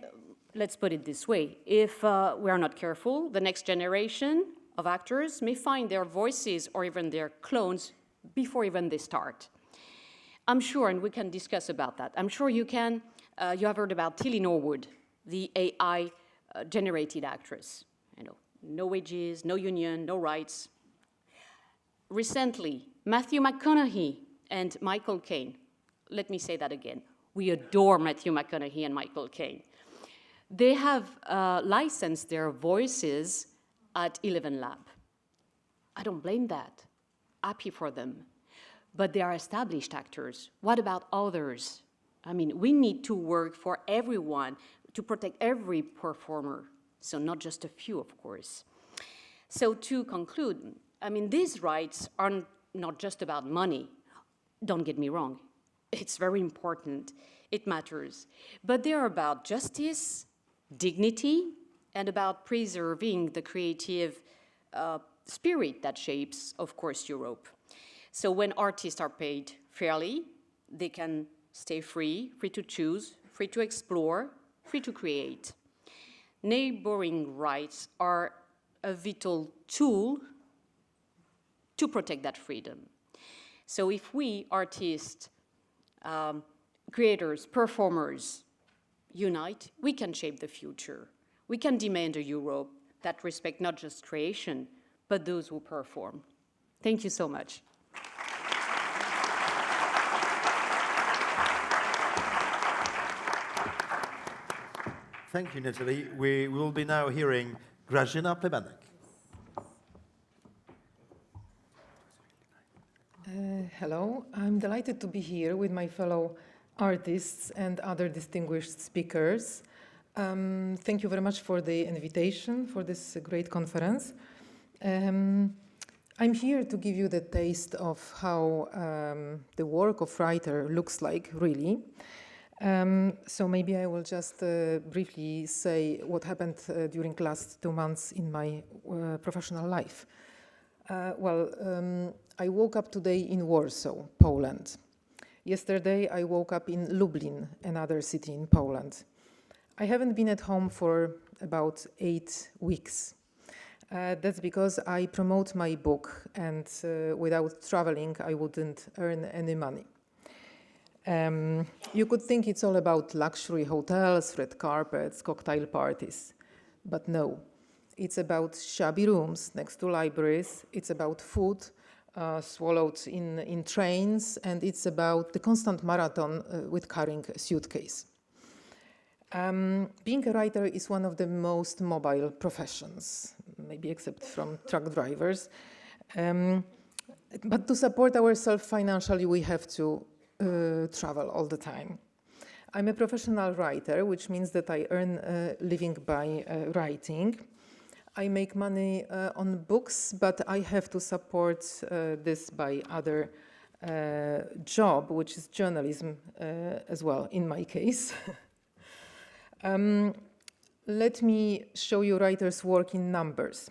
let's put it this way, if we are not careful, the next generation of actors may find their voices or even their clones before even they start. I'm sure, and we can discuss about that, I'm sure you have heard about Tilly Norwood, the AI-generated actress. No wages, no union, no rights. Recently, Matthew McConaughey and Michael Caine, let me say that again, we adore Matthew McConaughey and Michael Caine. They have licensed their voices at 11 Lab. I don't blame that. Happy for them. But they are established actors. What about others? I mean, we need to work for everyone, to protect every performer, so not just a few, of course. So to conclude, I mean, these rights are not just about money. Don't get me wrong. It's very important. It matters. But they are about justice, dignity, and about preserving the creative spirit that shapes, of course, Europe. So when artists are paid fairly, they can stay free to choose, free to explore, free to create. Neighboring rights are a vital tool to protect that freedom. So if we, artists, creators, performers, unite, we can shape the future. We can demand a Europe that respects not just creation, but those who perform. Thank you so much. Thank you, Nathalie. We will be now hearing Grażyna Plebanek. Hello, I'm delighted to be here with my fellow artists and other distinguished speakers. Thank you very much for the invitation for this great conference. I'm here to give you the taste of how the work of writer looks like, really. So maybe I will just briefly say what happened during the last 2 months in my professional life. I woke up today in Warsaw, Poland. Yesterday I woke up in Lublin, another city in Poland. I haven't been at home for about 8 weeks. That's because I promote my book, and without traveling I wouldn't earn any money. You could think it's all about luxury hotels, red carpets, cocktail parties, but no. It's about shabby rooms next to libraries, it's about food swallowed in trains, and it's about the constant marathon with carrying a suitcase. Being a writer is one of the most mobile professions, maybe except from truck drivers. But to support ourselves financially, we have to travel all the time. I'm a professional writer, which means that I earn a living by writing. I make money on books, but I have to support this by other job, which is journalism as well, in my case. Let me show you writers' work in numbers.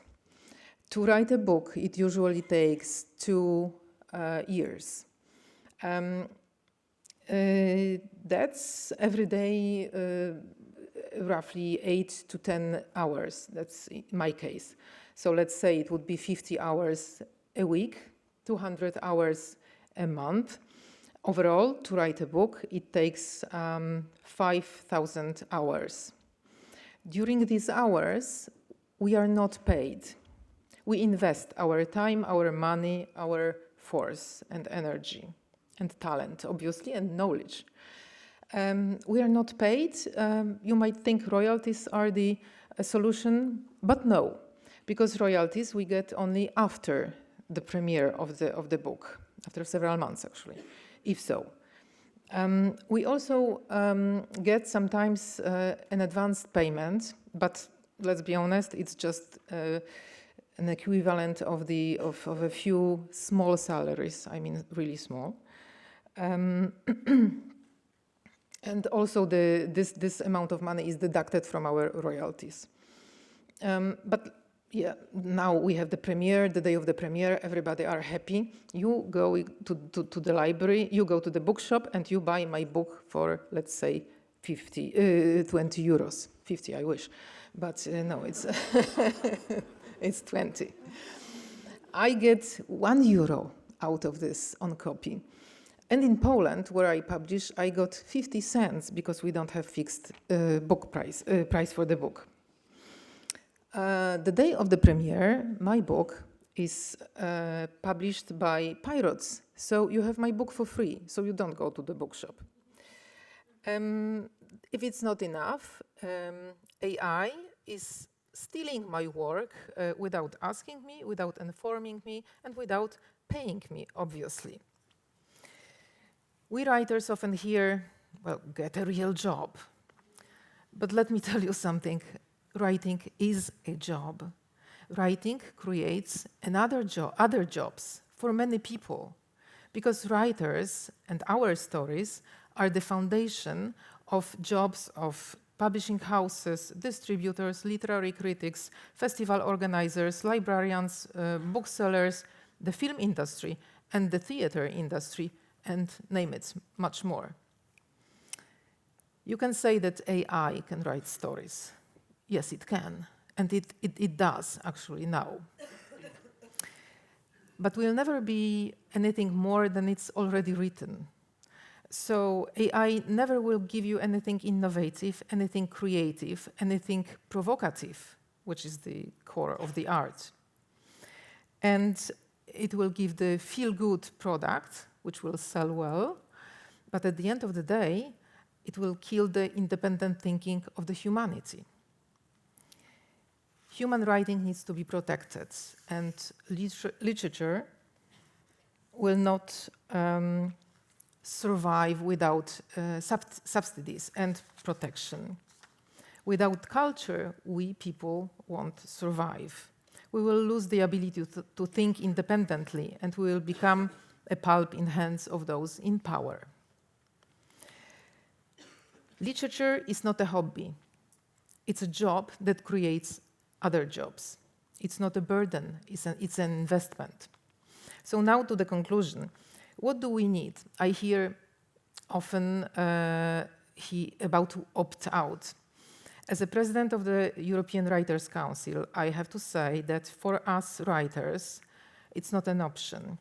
To write a book, it usually takes 2 years. That's every day roughly 8 to 10 hours. That's in my case. So let's say it would be 50 hours a week, 200 hours a month. Overall, to write a book, it takes 5,000 hours. During these hours, we are not paid. We invest our time, our money, our force and energy, and talent, obviously, and knowledge. We are not paid. You might think royalties are the solution, but no, because royalties we get only after the premiere of the book, after several months, actually, if so. We also get sometimes an advanced payment, but let's be honest, it's just an equivalent of a few small salaries. I mean, really small. And also this amount of money is deducted from our royalties. But yeah, now we have the premiere, the day of the premiere, everybody are happy. You go to the library, you go to the bookshop, and you buy my book for, let's say, 20 euros. 50, I wish. But no, it's, it's 20. I get €1 out of this on copy. And in Poland, where I publish, I got 50 cents because we don't have fixed book price for the book. The day of the premiere, my book is published by pirates. So you have my book for free, so you don't go to the bookshop. If it's not enough, AI is stealing my work without asking me, without informing me, and without paying me, obviously. We writers often hear well, get a real job. But let me tell you something. Writing is a job. Writing creates other jobs for many people, because writers and our stories are the foundation of jobs of publishing houses, distributors, literary critics, festival organizers, librarians, booksellers, the film industry, and the theater industry, and name it, much more. You can say that AI can write stories. Yes, it can, and it does, actually, now. But will never be anything more than it's already written. So AI never will give you anything innovative, anything creative, anything provocative, which is the core of the art. And it will give the feel-good product, which will sell well, but at the end of the day, it will kill the independent thinking of the humanity. Human writing needs to be protected, and literature will not survive without subsidies and protection. Without culture, we people won't survive. We will lose the ability to think independently, and we will become a pulp in hands of those in power. Literature is not a hobby. It's a job that creates other jobs. It's not a burden, it's an investment. So now to the conclusion. What do we need? I hear often about to opt out. As a president of the European Writers' Council, I have to say that for us writers, it's not an option.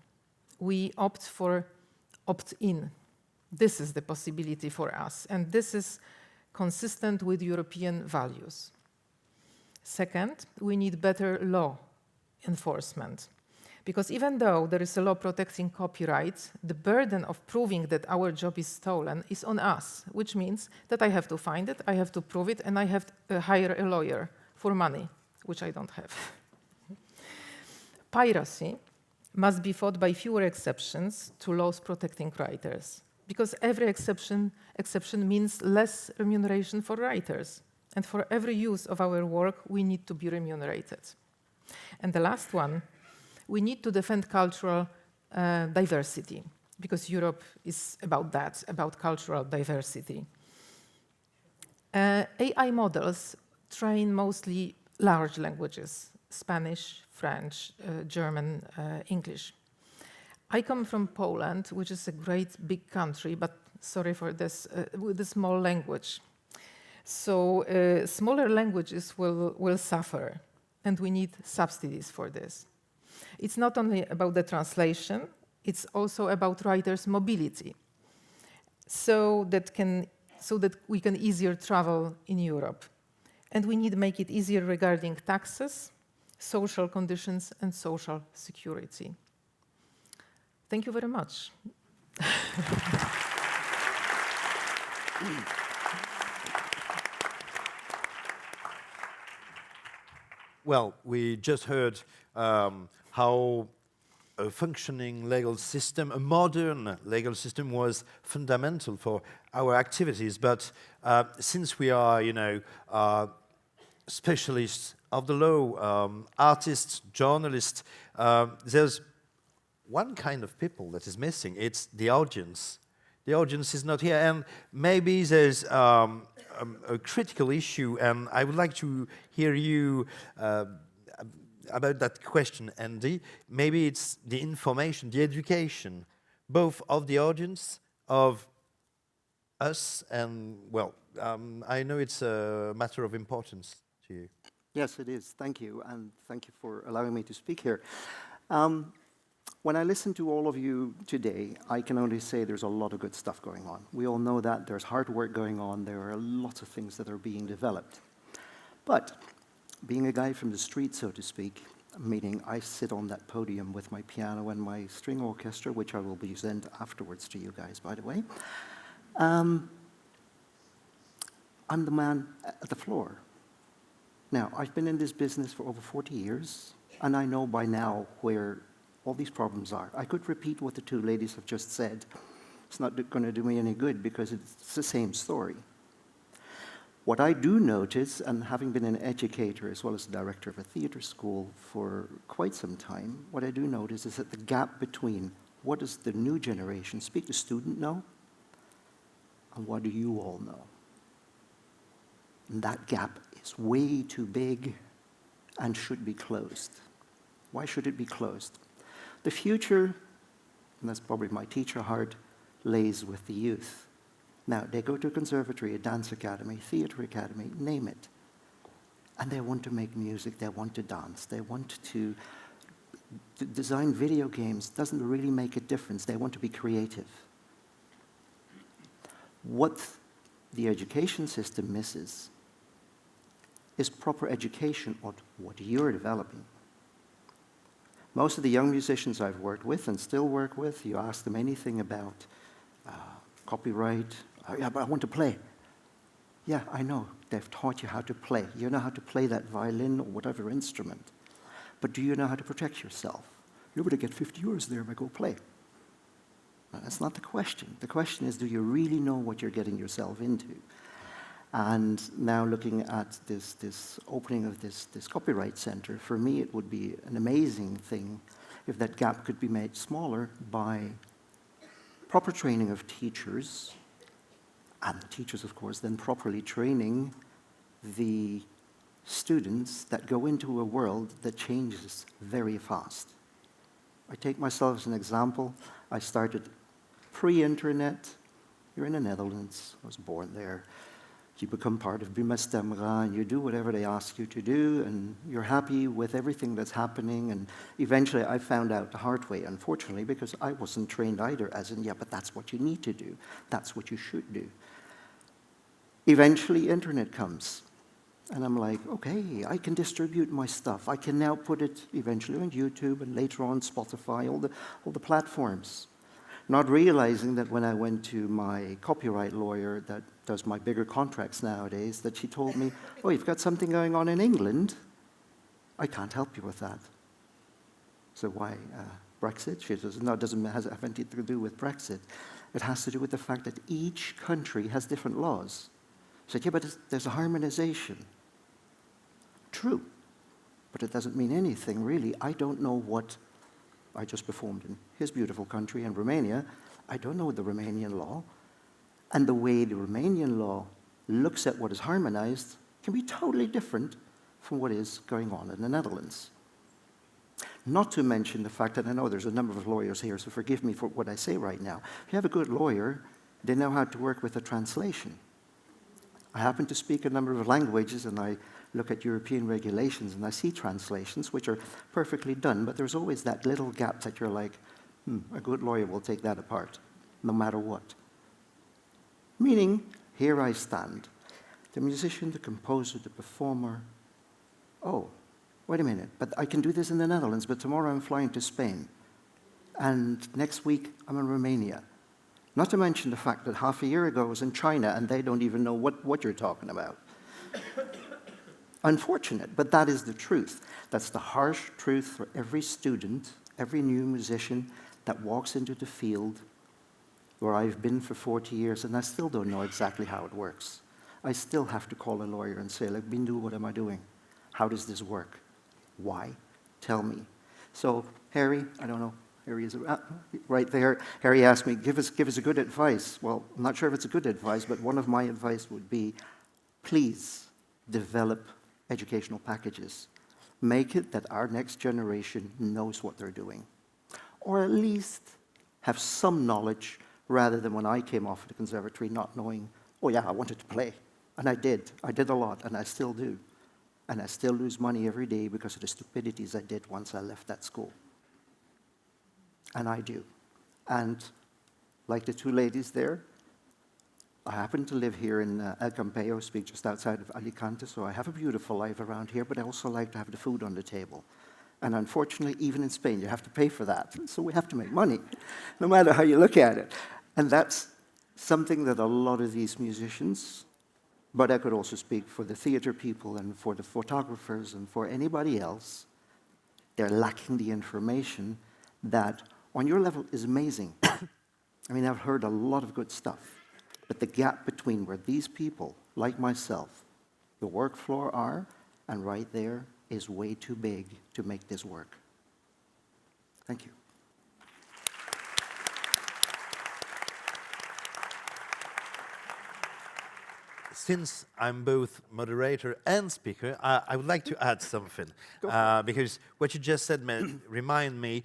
We opt for opt-in. This is the possibility for us, and this is consistent with European values. Second, we need better law enforcement, because even though there is a law protecting copyright, the burden of proving that our job is stolen is on us, which means that I have to find it, I have to prove it, and I have to hire a lawyer for money, which I don't have. Piracy must be fought by fewer exceptions to laws protecting writers, because every exception means less remuneration for writers. And for every use of our work, we need to be remunerated. And the last one, we need to defend cultural diversity, because Europe is about that, about cultural diversity. AI models train mostly large languages, Spanish, French, German, English. I come from Poland, which is a great big country, but sorry for this, with a small language. So smaller languages will suffer, and we need subsidies for this. It's not only about the translation, it's also about writers' mobility, so that we can easier travel in Europe. And we need to make it easier regarding taxes, social conditions, and social security. Thank you very much. Well, we just heard how a functioning legal system, a modern legal system, was fundamental for our activities. But since we are, specialists of the law, artists, journalists, there's one kind of people that is missing. It's the audience. The audience is not here, and maybe there's a critical issue, and I would like to hear you about that question, Andy. Maybe it's the information, the education, both of the audience, of us, and, well, I know it's a matter of importance to you. Yes, it is. Thank you, and thank you for allowing me to speak here. When I listen to all of you today, I can only say there's a lot of good stuff going on. We all know that. There's hard work going on. There are lots of things that are being developed. But being a guy from the street, so to speak, meaning I sit on that podium with my piano and my string orchestra, which I will present afterwards to you guys, by the way. I'm the man at the floor. Now, I've been in this business for over 40 years, and I know by now where all these problems are. I could repeat what the two ladies have just said, It's not going to do me any good because it's the same story. What I do notice, and having been an educator as well as a director of a theatre school for quite some time, what I do notice is that the gap between what does the new generation, speak to student, know, and what do you all know? And that gap is way too big and should be closed. Why should it be closed? The future, and that's probably my teacher heart, lays with the youth. Now, they go to a conservatory, a dance academy, theatre academy, name it. And they want to make music, they want to dance, they want to design video games. Doesn't really make a difference. They want to be creative. What the education system misses is proper education on what you're developing. Most of the young musicians I've worked with and still work with, you ask them anything about copyright. Oh, yeah, but I want to play. Yeah, I know. They've taught you how to play. You know how to play that violin or whatever instrument. But do you know how to protect yourself? You're going to get 50 euros there if I go play. No, that's not the question. The question is, do you really know what you're getting yourself into? And now looking at this opening of this copyright center, for me it would be an amazing thing if that gap could be made smaller by proper training of teachers, and teachers, of course, then properly training the students that go into a world that changes very fast. I take myself as an example. I started pre-internet. You're in the Netherlands. I was born there. You become part of Bimestemra, and you do whatever they ask you to do, and you're happy with everything that's happening. And eventually I found out the hard way, unfortunately, because I wasn't trained either, as in, yeah, but that's what you need to do. That's what you should do. Eventually, internet comes. And I'm like, okay, I can distribute my stuff. I can now put it eventually on YouTube and later on Spotify, all the platforms. Not realizing that when I went to my copyright lawyer that does my bigger contracts nowadays, that she told me, oh, you've got something going on in England? I can't help you with that. So why? Brexit? She says, no, it doesn't have anything to do with Brexit. It has to do with the fact that each country has different laws. I said, yeah, but there's a harmonization. True, but it doesn't mean anything, really. I don't know what I just performed in his beautiful country in Romania. I don't know the Romanian law. And the way the Romanian law looks at what is harmonized can be totally different from what is going on in the Netherlands. Not to mention the fact that I know there's a number of lawyers here, so forgive me for what I say right now. If you have a good lawyer, they know how to work with a translation. I happen to speak a number of languages, and I look at European regulations, and I see translations, which are perfectly done, but there's always that little gap that you're like, a good lawyer will take that apart, no matter what. Meaning, here I stand, the musician, the composer, the performer. Oh, wait a minute, but I can do this in the Netherlands, but tomorrow I'm flying to Spain. And next week, I'm in Romania. Not to mention the fact that half a year ago I was in China, and they don't even know what you're talking about. Unfortunate, but that is the truth. That's the harsh truth for every student, every new musician that walks into the field where I've been for 40 years, and I still don't know exactly how it works. I still have to call a lawyer and say, like, Bindu, what am I doing? How does this work? Why? Tell me. So, Harry, I don't know, Harry is right there. Harry asked me, give us a good advice. Well, I'm not sure if it's a good advice, but one of my advice would be, please develop educational packages. Make it that our next generation knows what they're doing. Or at least have some knowledge, rather than when I came off at the conservatory not knowing, oh yeah, I wanted to play. And I did. I did a lot, and I still do. And I still lose money every day because of the stupidities I did once I left that school. And I do. And like the two ladies there, I happen to live here in El Campello, speak just outside of Alicante, so I have a beautiful life around here, but I also like to have the food on the table. And unfortunately, even in Spain, you have to pay for that. So we have to make money, no matter how you look at it. And that's something that a lot of these musicians, but I could also speak for the theater people and for the photographers and for anybody else, they're lacking the information that on your level is amazing. I mean, I've heard a lot of good stuff, but the gap between where these people, like myself, the work floor are, and right there is way too big to make this work. Thank you. Since I'm both moderator and speaker, I would like to add something. Because what you just said remind me,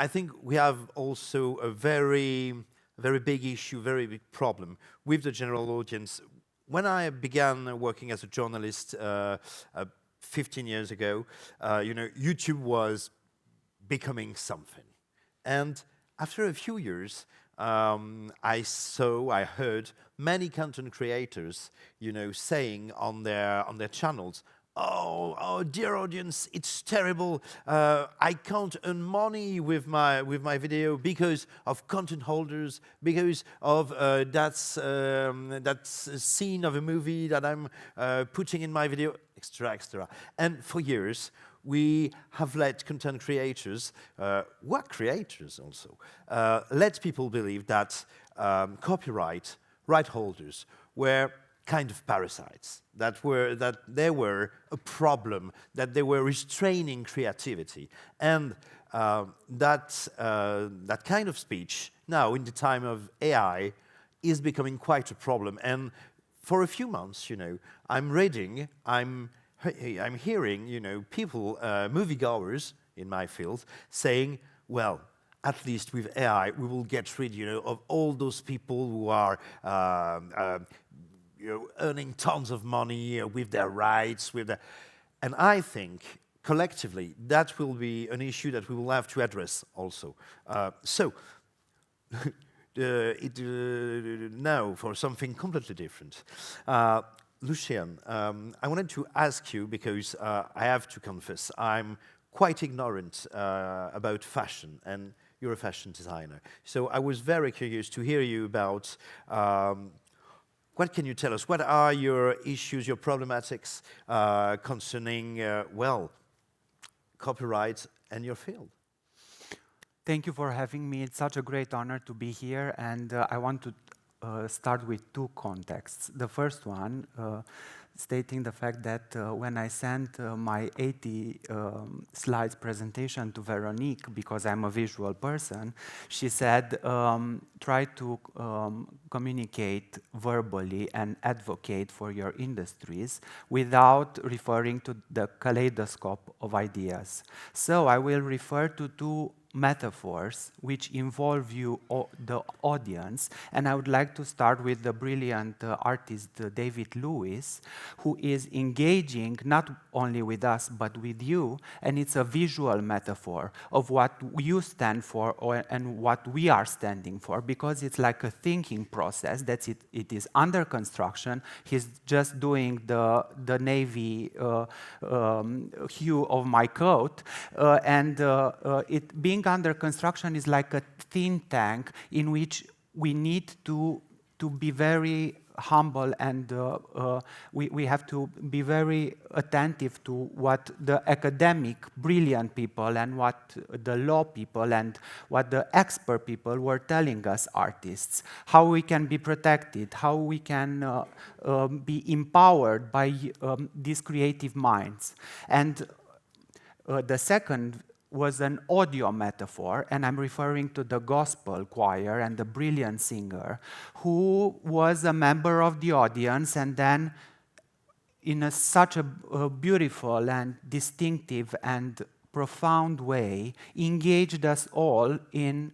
I think we have also a very big issue, very big problem with the general audience. When I began working as a journalist 15 years ago, YouTube was becoming something. And after a few years, I heard many content creators, saying on their channels, "Oh, dear audience, it's terrible. I can't earn money with my video because of content holders, because of that scene of a movie that I'm putting in my video, extra, extra." And for years, we have let content creators, who are creators also, let people believe that copyright right holders were kind of parasites, that they were a problem, that they were restraining creativity. And that kind of speech, now in the time of AI, is becoming quite a problem. And for a few months, I'm reading, I'm hearing, people, moviegoers in my field, saying, well, at least with AI, we will get rid, of all those people who are earning tons of money with their rights, and I think collectively that will be an issue that we will have to address also. Now for something completely different. Lucian, I wanted to ask you, because I have to confess, I'm quite ignorant about fashion, and you're a fashion designer. So I was very curious to hear you about what can you tell us? What are your issues, your problematics concerning, copyright and your field? Thank you for having me. It's such a great honor to be here, and I want to start with two contexts. The first one, stating the fact that when I sent my 80 slides presentation to Veronique, because I'm a visual person, she said, try to communicate verbally and advocate for your industries without referring to the kaleidoscope of ideas. So I will refer to two metaphors which involve you, the audience, and I would like to start with the brilliant artist David Lewis, who is engaging not only with us but with you, and it's a visual metaphor of what you stand for and what we are standing for, because it's like a thinking process. It is under construction. He's just doing the navy hue of my coat, and it being under construction is like a think tank in which we need to be very humble, and we have to be very attentive to what the academic brilliant people and what the law people and what the expert people were telling us artists, how we can be protected, how we can be empowered by these creative minds. And the second was an audio metaphor, and I'm referring to the gospel choir and the brilliant singer who was a member of the audience, and then in such a beautiful and distinctive and profound way engaged us all in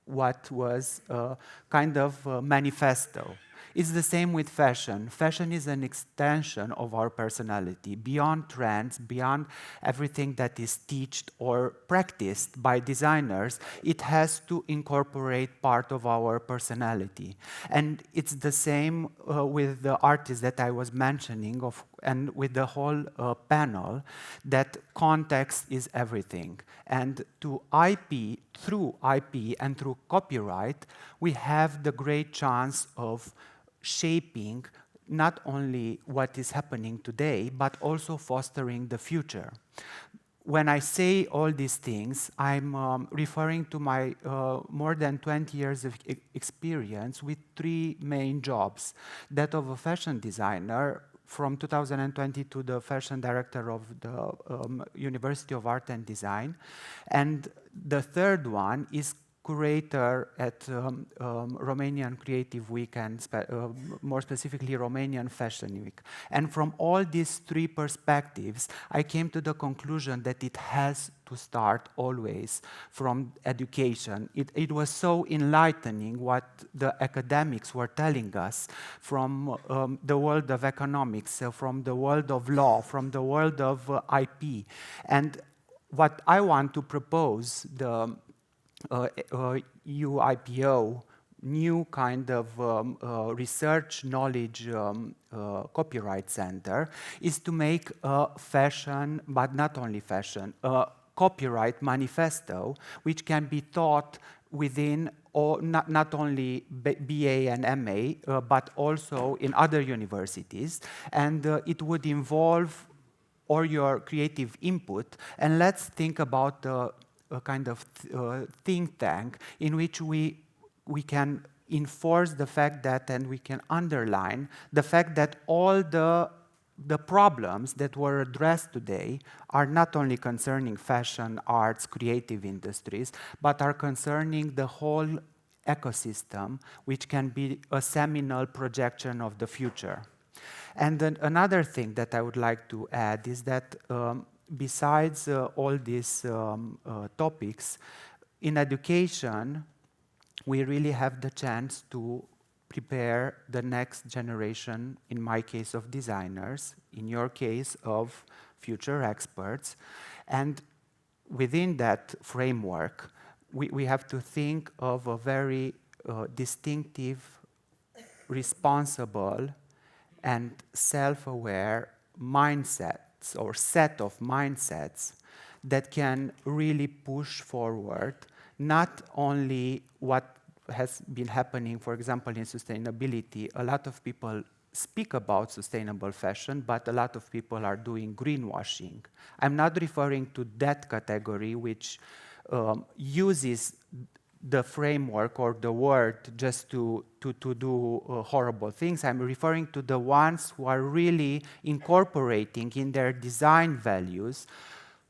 what was a kind of manifesto. It's the same with fashion. Fashion is an extension of our personality, beyond trends, beyond everything that is taught or practiced by designers. It has to incorporate part of our personality. And it's the same with the artists that I was mentioning, and with the whole panel, that context is everything. And through IP and through copyright, we have the great chance of shaping not only what is happening today, but also fostering the future. when I say all these things, I'm referring to my more than 20 years of experience with 3 main jobs. That of a fashion designer, from 2020 to the fashion director of the University of Art and Design. And the third one is curator at Romanian Creative Week and more specifically Romanian Fashion Week. And from all these 3 perspectives, I came to the conclusion that it has to start always from education. It was so enlightening what the academics were telling us from the world of economics, from the world of law, from the world of IP. And what I want to propose, the UIPO, new kind of research knowledge copyright center, is to make a fashion, but not only fashion, a copyright manifesto, which can be taught within not only BA and MA, but also in other universities. And it would involve all your creative input. And let's think about a kind of think tank in which we can enforce the fact that, and we can underline the fact that all the problems that were addressed today are not only concerning fashion, arts, creative industries, but are concerning the whole ecosystem, which can be a seminal projection of the future. And then another thing that I would like to add is that besides all these topics, in education, we really have the chance to prepare the next generation, in my case of designers, in your case of future experts. And within that framework, we have to think of a very distinctive, responsible, and self-aware mindsets or set of mindsets that can really push forward not only what has been happening, for example, in sustainability. A lot of people speak about sustainable fashion, but a lot of people are doing greenwashing. I'm not referring to that category which uses the framework or the word just to do horrible things. I'm referring to the ones who are really incorporating in their design values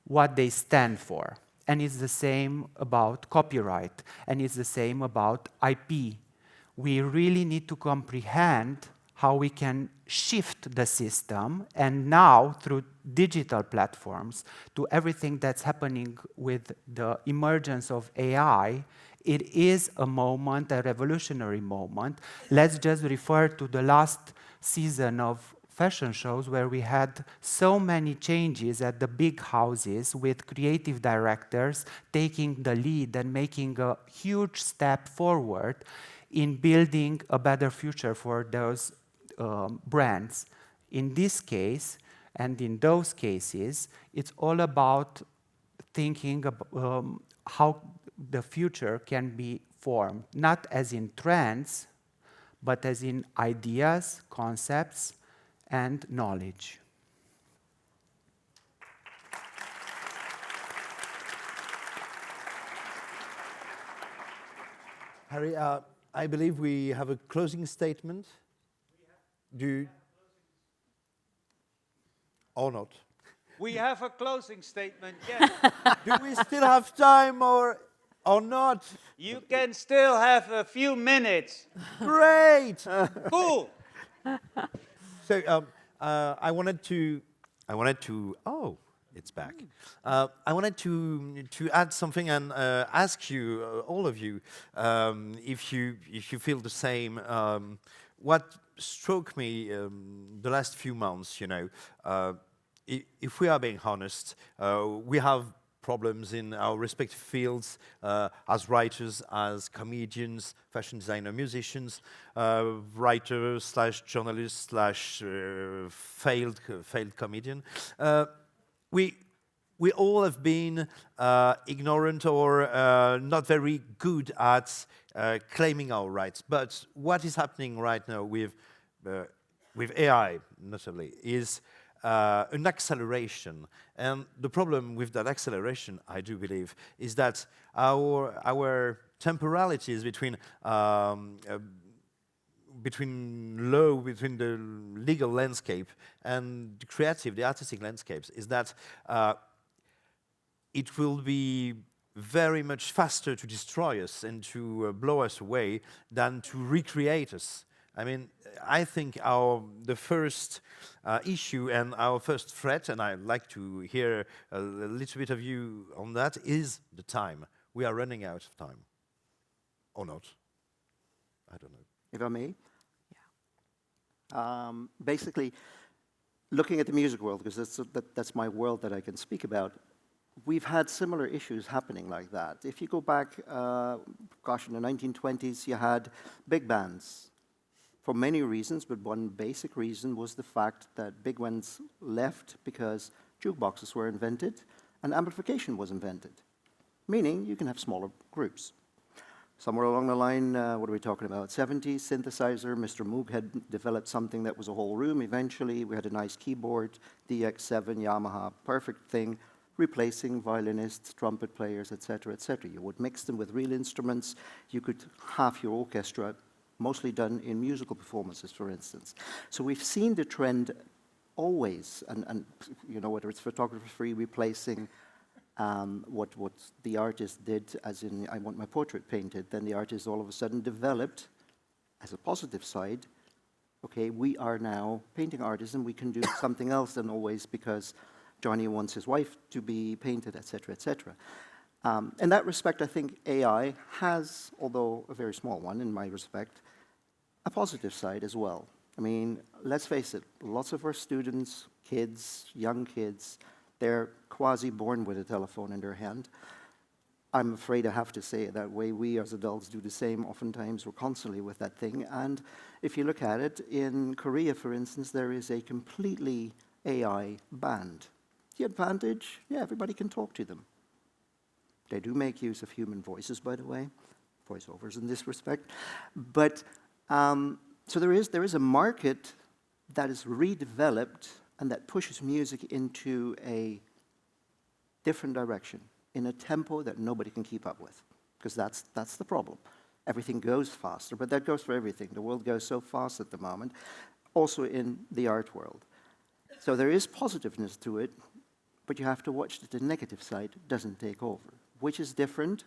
what they stand for. And it's the same about copyright, and it's the same about IP. We really need to comprehend how we can shift the system, and now through digital platforms, to everything that's happening with the emergence of AI. It is a moment, a revolutionary moment. Let's just refer to the last season of fashion shows where we had so many changes at the big houses with creative directors taking the lead and making a huge step forward in building a better future for those brands. In this case, and in those cases, it's all about thinking about how the future can be formed, not as in trends, but as in ideas, concepts, and knowledge. Harry, I believe we have a closing statement. Or not? We have a closing statement, yes. Do we still have time or not? You can still have a few minutes. Great! Cool! So I wanted to, oh, it's back. I wanted to add something and ask you, all of you, if you feel the same. What struck me the last few months, if we are being honest, we have problems in our respective fields as writers, as comedians, fashion designer, musicians, writer slash journalist slash failed comedian. We all have been ignorant or not very good at claiming our rights. But what is happening right now with AI, notably, is an acceleration. And the problem with that acceleration, I do believe, is that our temporalities between between the legal landscape and the creative, the artistic landscapes, is that it will be very much faster to destroy us and to blow us away than to recreate us. I mean, I think the first issue and our first threat, and I'd like to hear a little bit of you on that, is the time. We are running out of time. Or not. I don't know. If I may? Yeah. Basically, looking at the music world, because that's my world that I can speak about, we've had similar issues happening like that. If you go back, gosh, in the 1920s, you had big bands for many reasons, but one basic reason was the fact that big ones left because jukeboxes were invented and amplification was invented, meaning you can have smaller groups. Somewhere along the line, what are we talking about, 70s, synthesizer, Mr. Moog had developed something that was a whole room eventually. We had a nice keyboard, DX7, Yamaha, perfect thing, replacing violinists, trumpet players, etc., etc. You would mix them with real instruments. You could have your orchestra mostly done in musical performances, for instance. So we've seen the trend always, and you know, whether it's photography replacing what the artist did, as in, I want my portrait painted, then the artist all of a sudden developed, as a positive side, okay, we are now painting artists and we can do something else than always because Johnny wants his wife to be painted, etc., etc. In that respect, I think AI has, although a very small one in my respect, a positive side as well. I mean, let's face it, lots of our students, kids, young kids, they're quasi-born with a telephone in their hand. I'm afraid I have to say it that way. We as adults do the same. Oftentimes we're constantly with that thing. And if you look at it, in Korea, for instance, there is a completely AI banned. The advantage, yeah, everybody can talk to them. They do make use of human voices, by the way, voiceovers in this respect. But, so there is a market that is redeveloped and that pushes music into a different direction, in a tempo that nobody can keep up with, because that's the problem. Everything goes faster, but that goes for everything. The world goes so fast at the moment, also in the art world. So there is positiveness to it, but you have to watch that the negative side doesn't take over, which is different,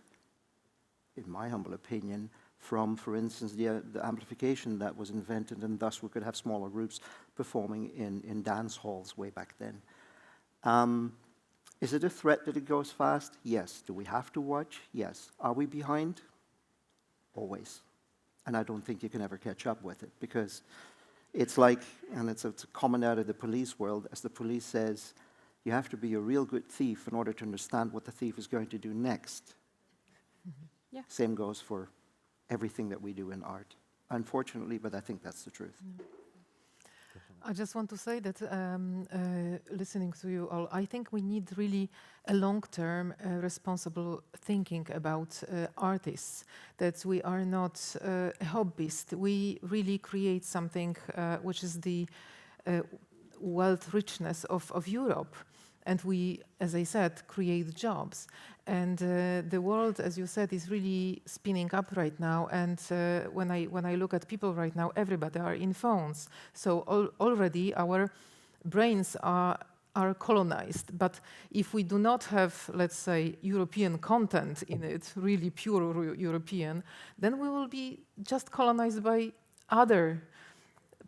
in my humble opinion, from, for instance, the amplification that was invented, and thus we could have smaller groups performing in dance halls way back then. Is it a threat that it goes fast? Yes. Do we have to watch? Yes. Are we behind? Always. And I don't think you can ever catch up with it, because it's like, and it's a comment out of the police world, as the police says, you have to be a real good thief in order to understand what the thief is going to do next. Mm-hmm. Yeah. Same goes for everything that we do in art. Unfortunately, but I think that's the truth. Mm. I just want to say that listening to you all, I think we need really a long-term responsible thinking about artists, that we are not a hobbyist. We really create something which is the wealth richness of Europe. And we, as I said, create jobs. And the world, as you said, is really spinning up right now. And when I look at people right now, everybody are in phones. So already our brains are colonized. But if we do not have, let's say, European content in it, really pure European, then we will be just colonized by other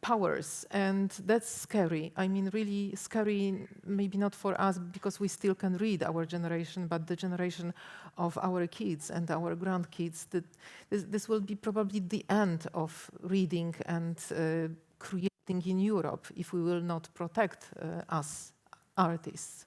powers, and that's scary. I mean, really scary, maybe not for us because we still can read, our generation, but the generation of our kids and our grandkids, that this will be probably the end of reading and creating in Europe if we will not protect us artists.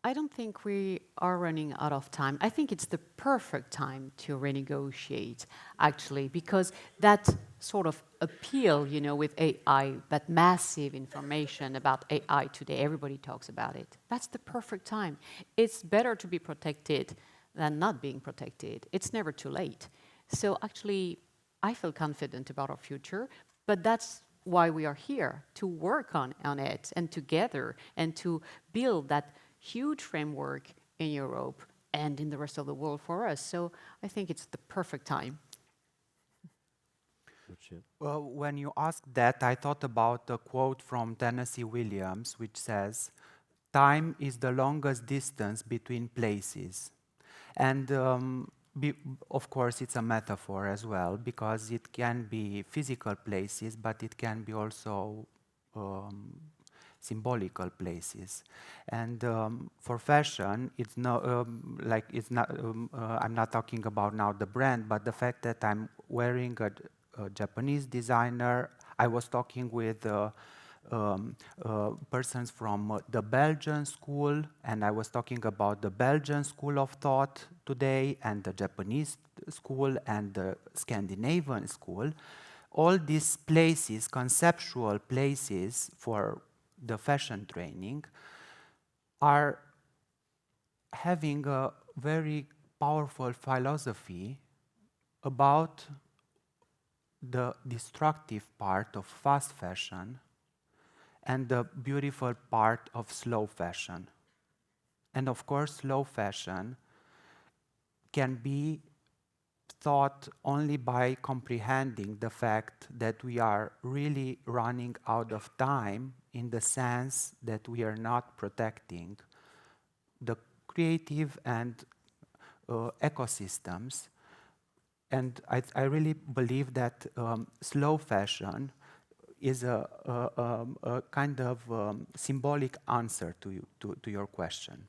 I don't think we are running out of time. I think it's the perfect time to renegotiate, actually, because that sort of appeal, you know, with AI, that massive information about AI today, everybody talks about it. That's the perfect time. It's better to be protected than not being protected. It's never too late. So actually, I feel confident about our future, but that's why we are here, to work on it and together and to build that huge framework in Europe and in the rest of the world for us. So I think it's the perfect time. Well, when you asked that, I thought about a quote from Tennessee Williams, which says, "Time is the longest distance between places." And of course, it's a metaphor as well, because it can be physical places, but it can be also symbolical places. And for fashion, it's not I'm not talking about now the brand, but the fact that I'm wearing a Japanese designer. I was talking with persons from the Belgian school, and I was talking about the Belgian school of thought today, and the Japanese school, and the Scandinavian school. All these places, conceptual places for the fashion training, are having a very powerful philosophy about the destructive part of fast fashion and the beautiful part of slow fashion. And of course, slow fashion can be thought only by comprehending the fact that we are really running out of time, in the sense that we are not protecting the creative and ecosystems. And I really believe that slow fashion is a kind of symbolic answer to your question.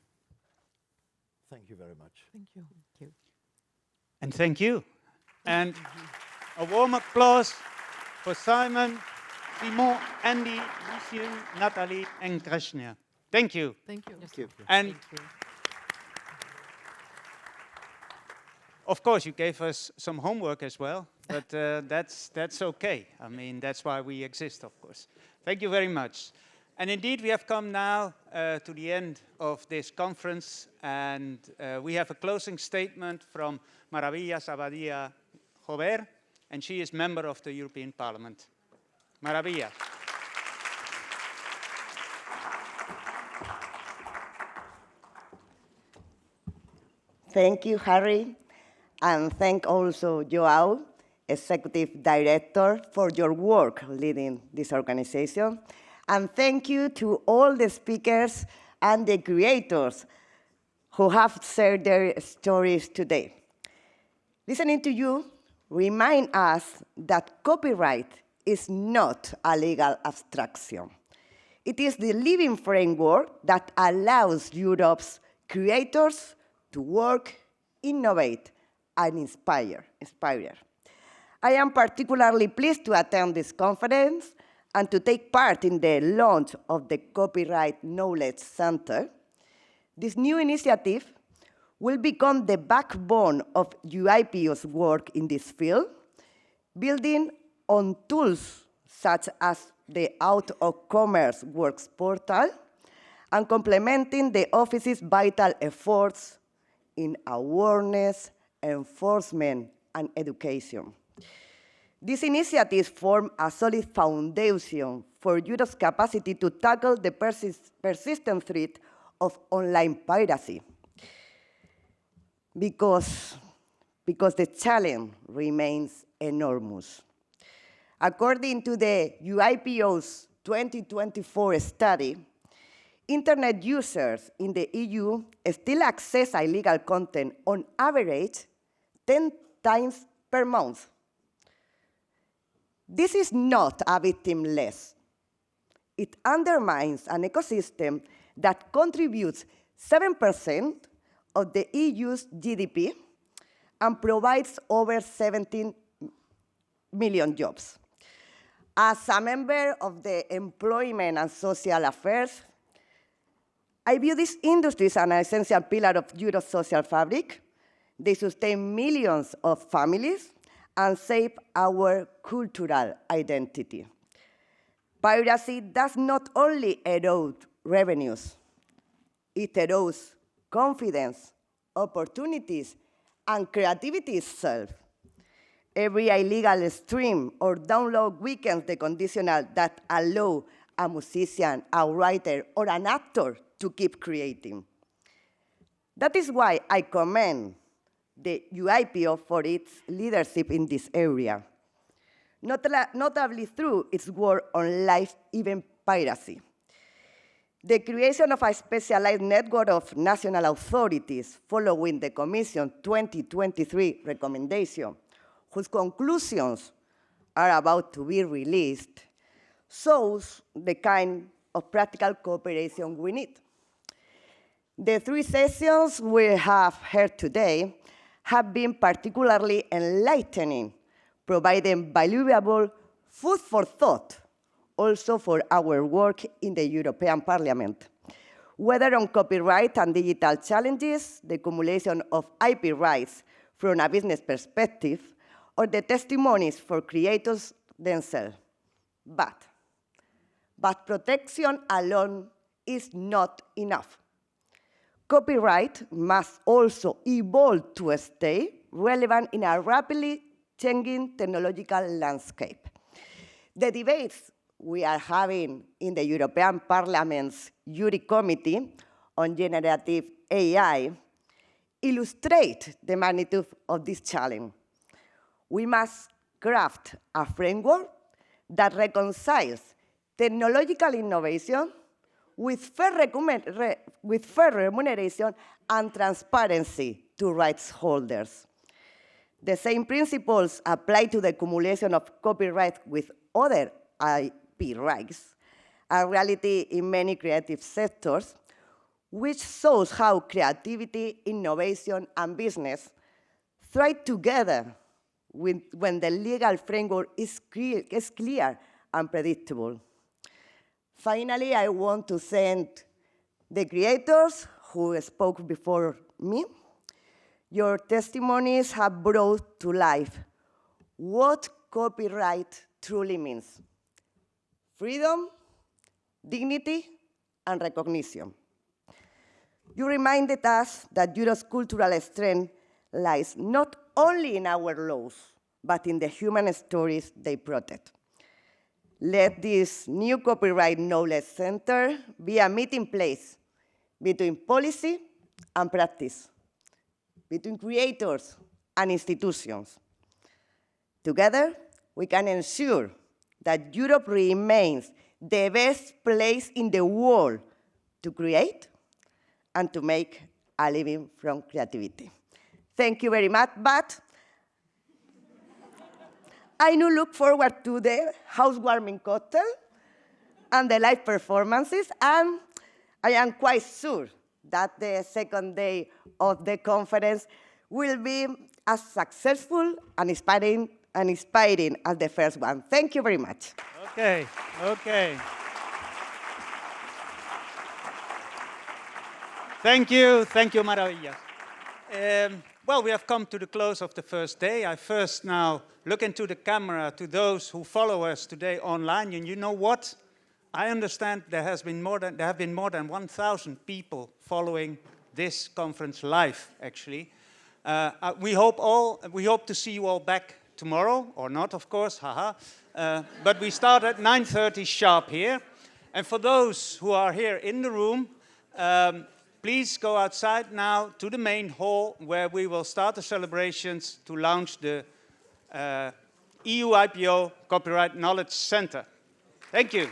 Thank you very much. Thank you. Thank you. And thank you. And a warm applause for Simon, Simon, Andy, Lucian, Nathalie, and Grażyna. Thank you. Thank you. Thank you. And of course, you gave us some homework as well, but that's okay. I mean, that's why we exist, of course. Thank you very much. And indeed, we have come now to the end of this conference, and we have a closing statement from Maravillas, Abadía, Jover, and she is member of the European Parliament. Maravillas. Thank you, Harry. And thank also João, Executive Director, for your work leading this organization. And thank you to all the speakers and the creators who have shared their stories today. Listening to you remind us that copyright is not a legal abstraction. It is the living framework that allows Europe's creators to work, innovate, and inspire. I am particularly pleased to attend this conference and to take part in the launch of the Copyright Knowledge Center. This new initiative will become the backbone of UIPO's work in this field, building on tools such as the Out of Commerce Works portal and complementing the office's vital efforts in awareness, enforcement, and education. These initiatives form a solid foundation for Europe's capacity to tackle the persistent threat of online piracy, because the challenge remains enormous. According to the UIPO's 2024 study, Internet users in the EU still access illegal content on average 10 times per month. This is not a victimless. It undermines an ecosystem that contributes 7% of the EU's GDP and provides over 17 million jobs. As a member of the Employment and Social Affairs, I view this industry as an essential pillar of Europe's social fabric. They sustain millions of families and shape our cultural identity. Piracy does not only erode revenues, it erodes confidence, opportunities, and creativity itself. every illegal stream or download weakens the conditional that allow a musician, a writer, or an actor to keep creating. That is why I commend the UIPO for its leadership in this area, notably through its work on live event piracy. The creation of a specialized network of national authorities following the Commission 2023 recommendation, whose conclusions are about to be released, shows the kind of practical cooperation we need. The 3 sessions we have heard today have been particularly enlightening, providing valuable food for thought also for our work in the European Parliament, whether on copyright and digital challenges, the accumulation of IP rights from a business perspective, or the testimonies for creators themselves. But protection alone is not enough. Copyright must also evolve to stay relevant in a rapidly changing technological landscape. The debates we are having in the European Parliament's Jury Committee on generative AI illustrate the magnitude of this challenge. We must craft a framework that reconciles technological innovation with fair remuneration and transparency to rights holders. The same principles apply to the accumulation of copyright with other IP rights, a reality in many creative sectors, which shows how creativity, innovation, and business thrive together when the legal framework is clear and predictable. Finally, I want to thank the creators who spoke before me. Your testimonies have brought to life what copyright truly means: freedom, dignity, and recognition. You reminded us that Europe's cultural strength lies not only in our laws, but in the human stories they protect. Let this new Copyright Knowledge Center be a meeting place between policy and practice, between creators and institutions. Together, we can ensure that Europe remains the best place in the world to create and to make a living from creativity. Thank you very much, but I now look forward to the housewarming cocktail and the live performances, and I am quite sure that the second day of the conference will be as successful and inspiring as the first one. Thank you very much. Okay. Thank you, Maravillas. Well, we have come to the close of the first day. I first now look into the camera to those who follow us today online, and you know what? I understand there have been more than 1,000 people following this conference live, actually. We hope to see you all back tomorrow, or not, of course, haha. But we start at 9:30 sharp here. And for those who are here in the room, please go outside now to the main hall where we will start the celebrations to launch the EU IPO Copyright Knowledge Center. Thank you.